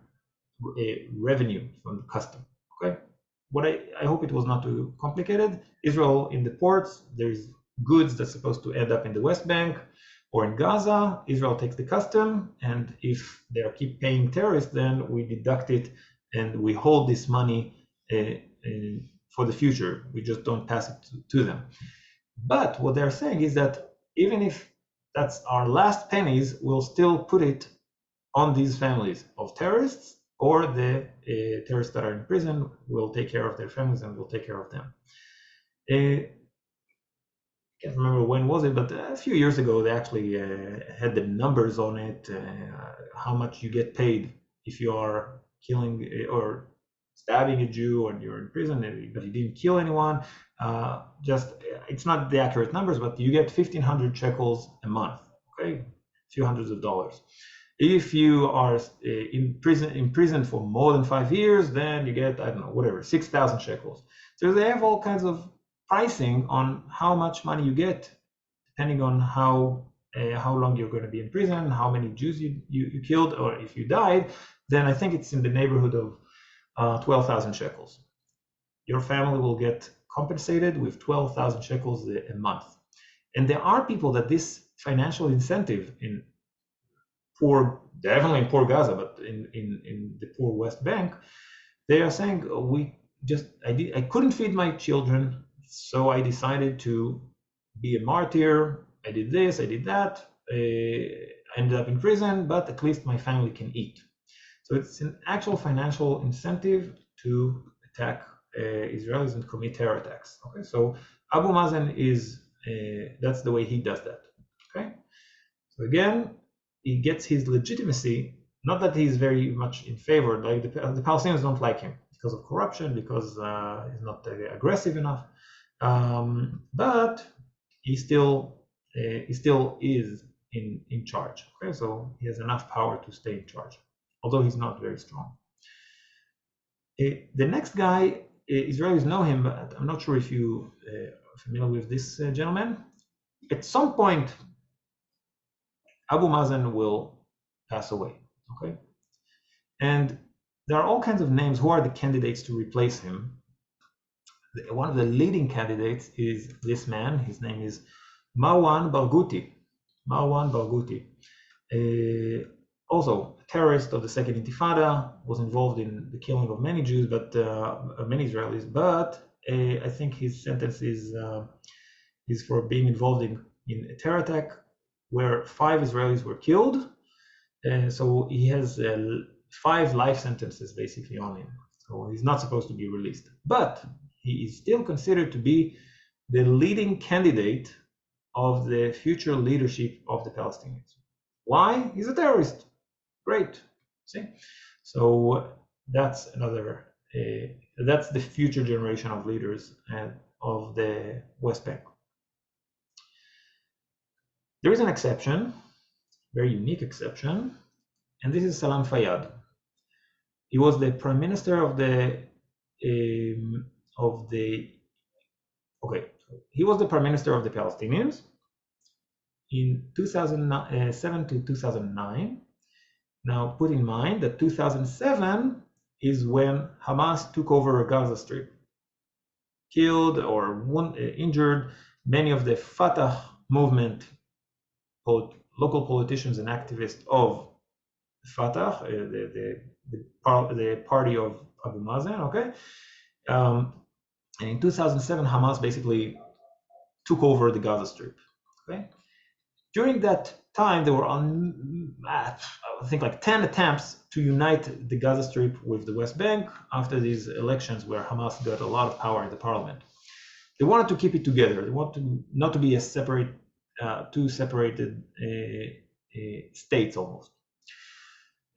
revenue from the custom. Okay, what I hope it was not too complicated. Israel in the ports, there's goods that's supposed to end up in the West Bank. Or in Gaza, Israel takes the custom, and if they keep paying terrorists, then we deduct it and we hold this money for the future. We just don't pass it to them. But what they're saying is that even if that's our last pennies, we'll still put it on these families of terrorists, or the terrorists that are in prison will take care of their families and will take care of them. I can't remember when was it, but a few years ago they actually had the numbers on it, how much you get paid if you are killing or stabbing a Jew and you're in prison but you didn't kill anyone. It's not the accurate numbers, but you get 1,500 shekels a month, okay, a few hundreds of dollars. If you are in prison for more than 5 years, then you get, I don't know, whatever, 6,000 shekels. So they have all kinds of pricing on how much money you get, depending on how long you're going to be in prison, how many Jews you killed, or if you died. Then I think it's in the neighborhood of 12,000 shekels. Your family will get compensated with 12,000 shekels a month. And there are people that this financial incentive in definitely in poor Gaza, but in the poor West Bank, they are saying, I couldn't feed my children, so I decided to be a martyr. I did this, I did that. I ended up in prison, but at least my family can eat. So it's an actual financial incentive to attack Israelis and commit terror attacks. Okay, so Abu Mazen that's the way he does that. Okay, so again, he gets his legitimacy. Not that he's very much in favor. Like the Palestinians don't like him because of corruption, because he's not aggressive enough. But he still is in charge. Okay, so he has enough power to stay in charge, although he's not very strong. The next guy, Israelis know him, but I'm not sure if you are familiar with this gentleman. At some point, Abu Mazen will pass away. Okay, and there are all kinds of names. Who are the candidates to replace him? One of the leading candidates is this man. His name is Marwan Barghouti. Marwan Barghouti, also a terrorist of the Second Intifada, was involved in the killing of many Jews, but many Israelis. But I think his sentence is for being involved in a terror attack where 5 Israelis were killed. So he has 5 life sentences basically on him. So he's not supposed to be released. But he is still considered to be the leading candidate of the future leadership of the Palestinians. Why? He's a terrorist. Great. See? So that's another, that's the future generation of leaders of the West Bank. There is an exception, very unique exception, and this is Salam Fayyad. He was the prime minister of the he was the prime minister of the Palestinians in 2007 to 2009. Now, put in mind that 2007 is when Hamas took over Gaza Strip, killed or injured many of the Fatah movement, local politicians and activists of Fatah, the party of Abu Mazen. Okay, and in 2007, Hamas basically took over the Gaza Strip. Okay, during that time, there were I think like 10 attempts to unite the Gaza Strip with the West Bank after these elections where Hamas got a lot of power in the parliament. They wanted to keep it together. They wanted not to be a separate, two separated states almost.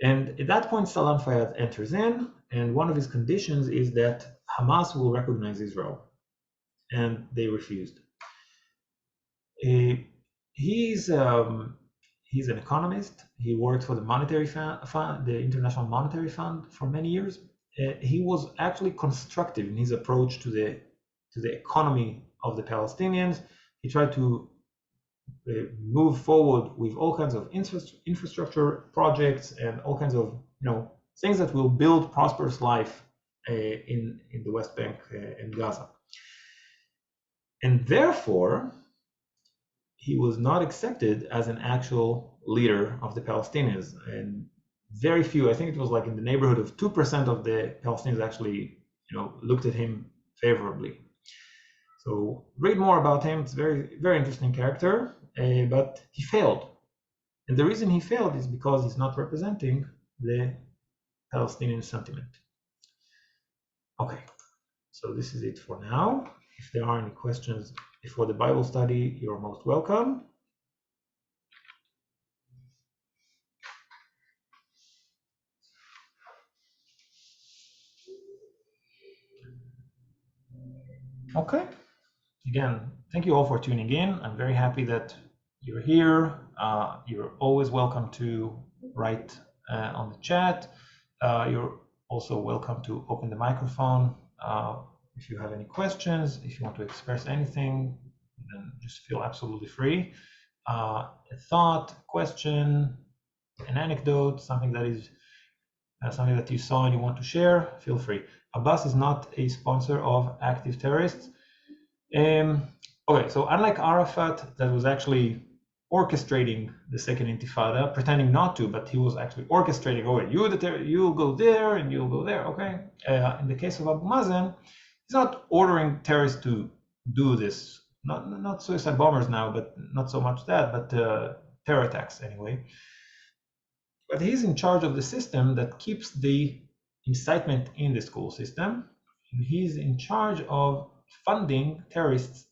And at that point, Salam Fayyad enters in, and one of his conditions is that Hamas will recognize Israel, and they refused. He's an economist. He worked for the Monetary Fund, the International Monetary Fund, for many years. He was actually constructive in his approach to the economy of the Palestinians. He tried to move forward with all kinds of infrastructure projects and all kinds of things that will build prosperous life in the West Bank and Gaza. And therefore, he was not accepted as an actual leader of the Palestinians, and very few, I think it was like in the neighborhood of 2% of the Palestinians actually, looked at him favorably. So read more about him. It's very, very interesting character, but he failed. And the reason he failed is because he's not representing the Palestinian sentiment. Okay, so this is it for now. If there are any questions before the Bible study, you're most welcome. Okay. Again, thank you all for tuning in. I'm very happy that you're here. You're always welcome to write on the chat. You're also welcome to open the microphone if you have any questions. If you want to express anything, then just feel absolutely free. A thought, question, an anecdote, something that is something that you saw and you want to share, feel free. Abbas is not a sponsor of active terrorists. Okay, so unlike Arafat, that was actually orchestrating the second intifada, pretending not to, but he was actually orchestrating. Okay, you'll go there and you'll go there. Okay. In the case of Abu Mazen, he's not ordering terrorists to do this. Not suicide bombers now, but not so much that, but terror attacks anyway. But he's in charge of the system that keeps the incitement in the school system. And he's in charge of funding terrorists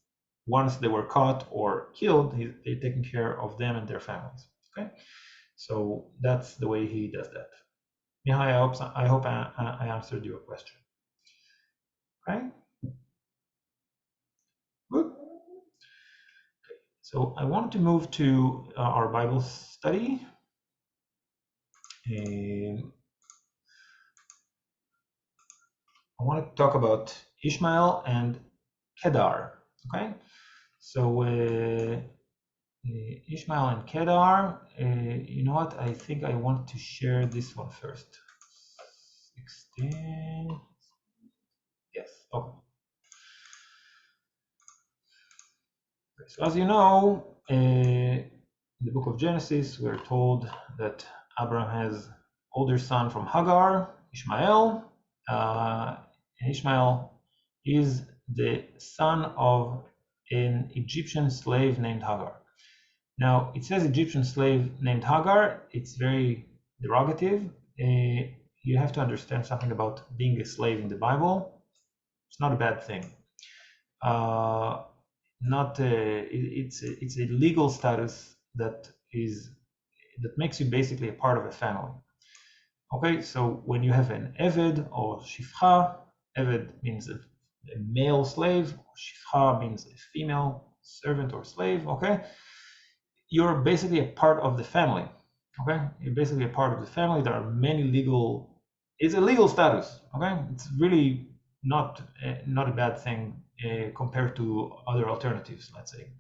once they were caught or killed. They're taking care of them and their families. Okay, so that's the way he does that. Mihai, I hope I answered your question. Okay, good. Okay. So I want to move to our Bible study. I want to talk about Ishmael and Kedar. Okay, so Ishmael and Kedar. You know what? I think I want to share this one first. 16. Yes. Okay. So as you know, in the book of Genesis, we're told that Abraham has older son from Hagar, Ishmael. And Ishmael is the son of an Egyptian slave named Hagar. Now, it says Egyptian slave named Hagar. It's very derogative. You have to understand something about being a slave in the Bible. It's not a bad thing. It's a legal status that makes you basically a part of a family. Okay, so when you have an Eved or Shifcha, Eved means a male slave, Shifcha means a female servant or slave, okay? You're basically a part of the family, okay? You're basically a part of the family. There are many it's a legal status, okay? It's really not a bad thing compared to other alternatives, let's say.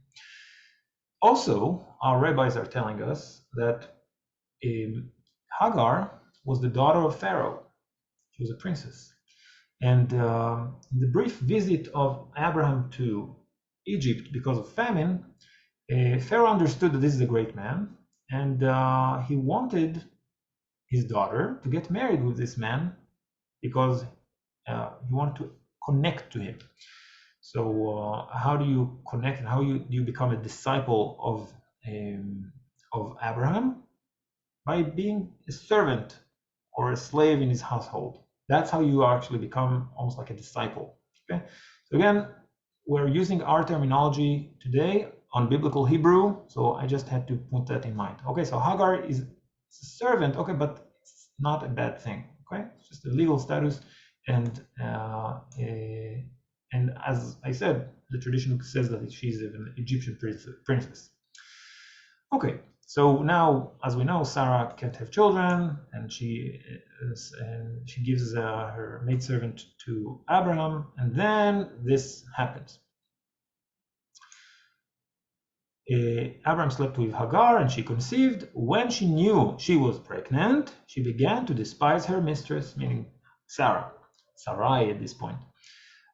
Also, our rabbis are telling us that Hagar was the daughter of Pharaoh. She was a princess. And the brief visit of Abraham to Egypt because of famine, Pharaoh understood that this is a great man, and he wanted his daughter to get married with this man because he wanted to connect to him. So how do you connect and how do you become a disciple of Abraham? By being a servant or a slave in his household. That's how you actually become almost like a disciple. Okay. So again, we're using our terminology today on biblical Hebrew, so I just had to put that in mind. Okay, so Hagar is a servant, okay, but it's not a bad thing. Okay, it's just a legal status, and as I said, the tradition says that she's an Egyptian princess. Okay, so now, as we know, Sarah can't have children, and she gives her maidservant to Abraham, and then this happens. Abraham slept with Hagar, and she conceived. When she knew she was pregnant, she began to despise her mistress, meaning Sarai at this point.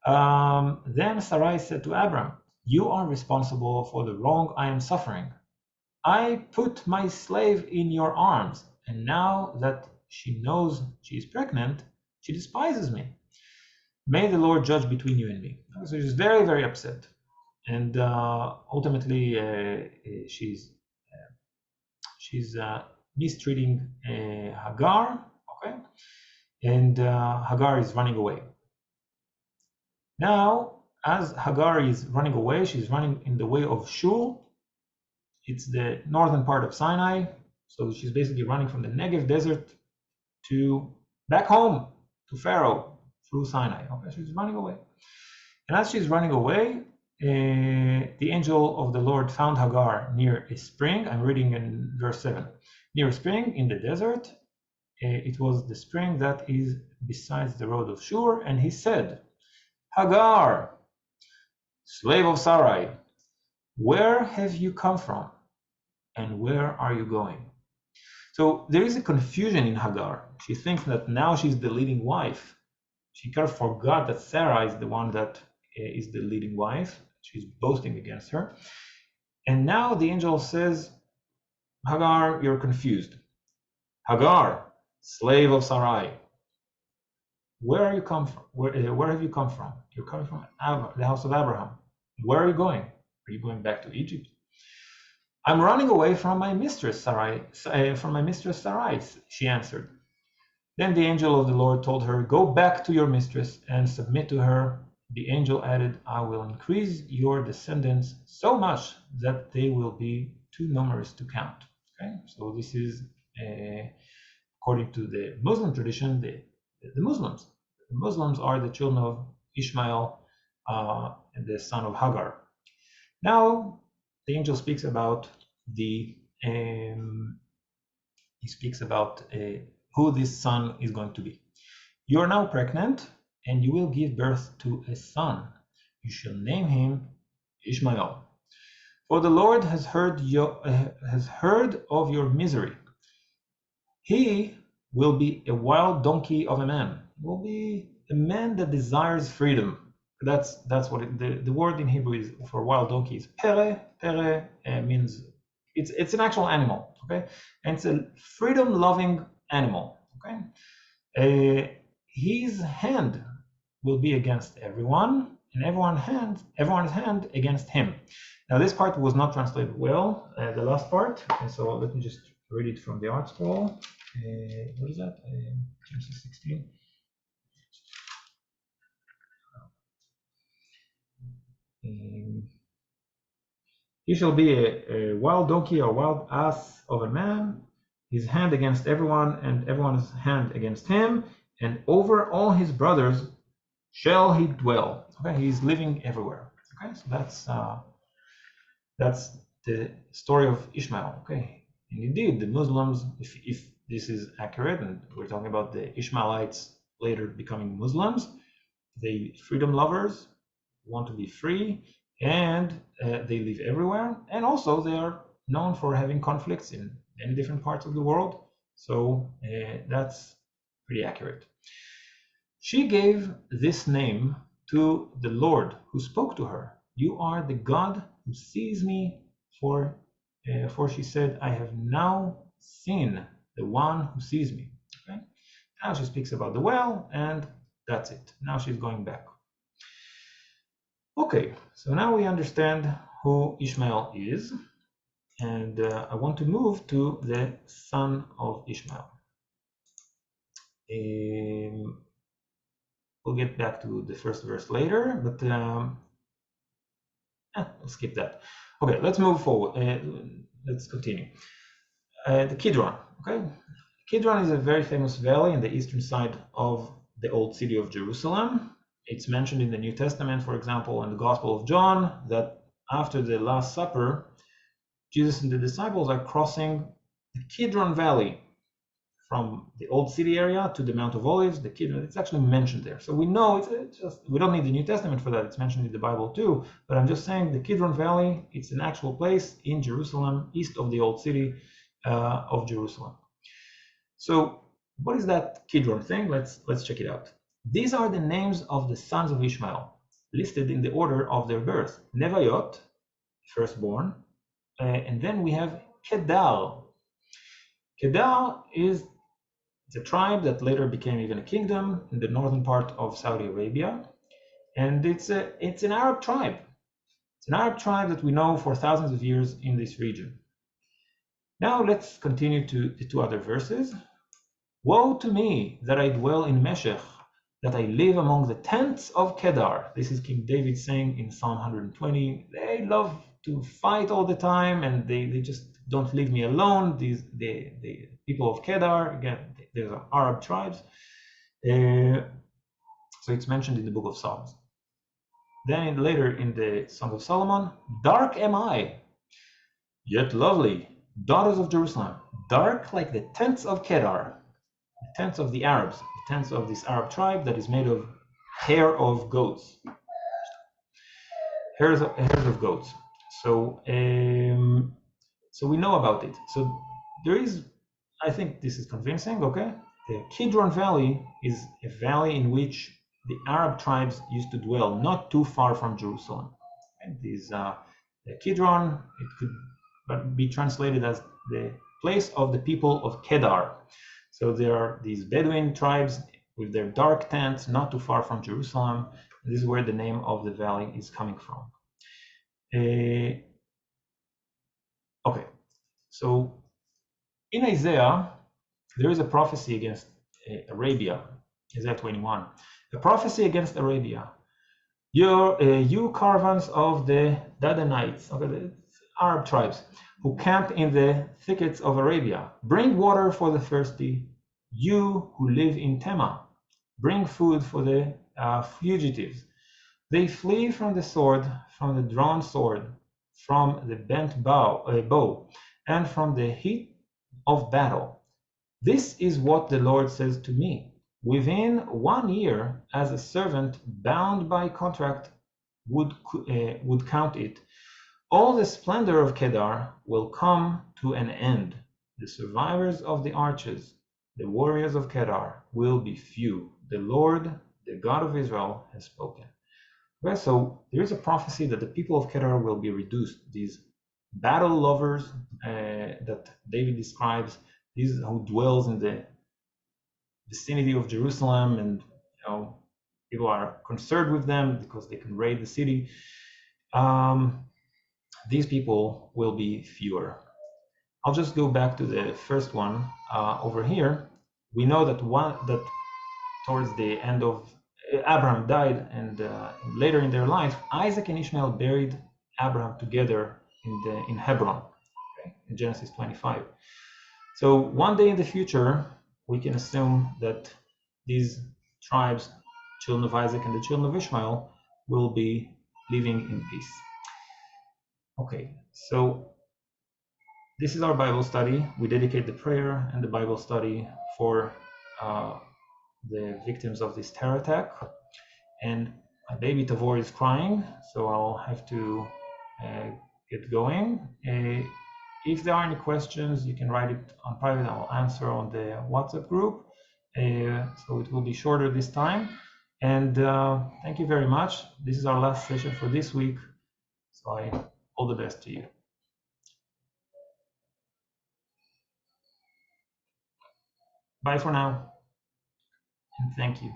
Then Sarai said to Abraham, You are responsible for the wrong I am suffering. I put my slave in your arms, and now that she knows she is pregnant, she despises me. May the Lord judge between you and me." So she's very, very upset. And ultimately, she's mistreating Hagar, okay? And Hagar is running away. Now, as Hagar is running away, she's running in the way of Shur. It's the northern part of Sinai. So she's basically running from the Negev desert to back home to Pharaoh through Sinai. Okay, she's running away. And as she's running away, the angel of the Lord found Hagar near a spring. I'm reading in verse 7. Near a spring in the desert. It was the spring that is besides the road of Shur. And he said, "Hagar, slave of Sarai, where have you come from? And where are you going?" So there is a confusion in Hagar. She thinks that now she's the leading wife. She kind of forgot that Sarah is the one that is the leading wife. She's boasting against her. And now the angel says, "Hagar, you're confused. Hagar, slave of Sarai, where are you come from? Where have you come from? You're coming from the house of Abraham. Where are you going? Are you going back to Egypt?" "I'm running away from my mistress Sarai, she answered. Then the angel of the Lord told her, "Go back to your mistress and submit to her." The angel added, "I will increase your descendants so much that they will be too numerous to count." Okay, so this is according to the Muslim tradition, the Muslims. The Muslims are the children of Ishmael, the son of Hagar. Now, the angel speaks about who this son is going to be. "You are now pregnant, and you will give birth to a son. You shall name him Ishmael. For the Lord has heard of your misery. He will be a wild donkey of a man. He will be a man that desires freedom." That's what the word in Hebrew is for wild donkey is pere. Pere means it's an actual animal, okay, and it's a freedom-loving animal, okay. His hand will be against everyone, and everyone's hand against him. Now this part was not translated well, the last part, and so let me just read it from the art scroll. What is that? Genesis 16. "He shall be a wild donkey or wild ass of a man, his hand against everyone, and everyone's hand against him, and over all his brothers shall he dwell." Okay, he's living everywhere. Okay, so that's the story of Ishmael. Okay, and indeed, the Muslims, if this is accurate, and we're talking about the Ishmaelites later becoming Muslims, they freedom lovers, want to be free, and they live everywhere, and also they are known for having conflicts in many different parts of the world. So that's pretty accurate. "She gave this name to the Lord who spoke to her. You are the God who sees me, for she said, I have now seen the one who sees me." Okay? Now she speaks about the well, and that's it. Now she's going back. Okay, so now we understand who Ishmael is, and I want to move to the son of Ishmael. We'll get back to the first verse later, but we'll skip that. Okay, let's move forward. Let's continue. The Kidron. Okay, Kidron is a very famous valley in the eastern side of the old city of Jerusalem. It's mentioned in the New Testament, for example, in the Gospel of John, that after the Last Supper, Jesus and the disciples are crossing the Kidron Valley from the old city area to the Mount of Olives. The Kidron, it's actually mentioned there. So we know it's just, we don't need the New Testament for that. It's mentioned in the Bible too. But I'm just saying the Kidron Valley, it's an actual place in Jerusalem, east of the old city of Jerusalem. So what is that Kidron thing? Let's check it out. These are the names of the sons of Ishmael. listed in the order of their birth. Nevayot, firstborn, and then we have Kedar. Kedar is the tribe that later became even a kingdom in the northern part of Saudi Arabia, and it's an Arab tribe. It's an Arab tribe that we know for thousands of years in this region. Now let's continue to the two other verses. Woe to me that I dwell in Meshech, that I live among the tents of Kedar. This is King David saying in Psalm 120. They love to fight all the time, and they just don't leave me alone. The people of Kedar, again, these are Arab tribes. So it's mentioned in the book of Psalms. Then later in the Song of Solomon, dark am I, yet lovely, daughters of Jerusalem, dark like the tents of Kedar, the tents of the Arabs, the tents of this Arab tribe that is made of hair of goats. Hairs of goats. So so we know about it. So there is, I think this is convincing, okay? The Kidron Valley is a valley in which the Arab tribes used to dwell, not too far from Jerusalem. And the Kidron, it could be translated as the place of the people of Kedar. So there are these Bedouin tribes with their dark tents, not too far from Jerusalem. This is where the name of the valley is coming from. Okay, so in Isaiah, there is a prophecy against Arabia, Isaiah 21. A prophecy against Arabia. You caravans of the Dadanites, okay, the Arab tribes, who camp in the thickets of Arabia, bring water for the thirsty. You who live in Tema, bring food for the fugitives. They flee from the sword, from the drawn sword, from the bent bow, and from the heat of battle. This is what the Lord says to me. Within 1 year, as a servant bound by contract would count it, all the splendor of Kedar will come to an end. The survivors of the arches, the warriors of Kedar, will be few. The Lord, the God of Israel, has spoken. Okay, so there is a prophecy that the people of Kedar will be reduced. These battle lovers that David describes, these who dwells in the vicinity of Jerusalem, and people are concerned with them because they can raid the city. These people will be fewer. I'll just go back to the first one over here. We know that towards the end of Abraham died, and later in their life, Isaac and Ishmael buried Abraham together in Hebron, okay, in Genesis 25. So one day in the future, we can assume that these tribes, children of Isaac and the children of Ishmael, will be living in peace. Okay, so this is our Bible study. We dedicate the prayer and the Bible study for the victims of this terror attack. And my baby Tavor is crying, so I'll have to get going. If there are any questions, you can write it on private. I will answer on the WhatsApp group. So it will be shorter this time. And thank you very much. This is our last session for this week. So all the best to you. Bye for now. And thank you.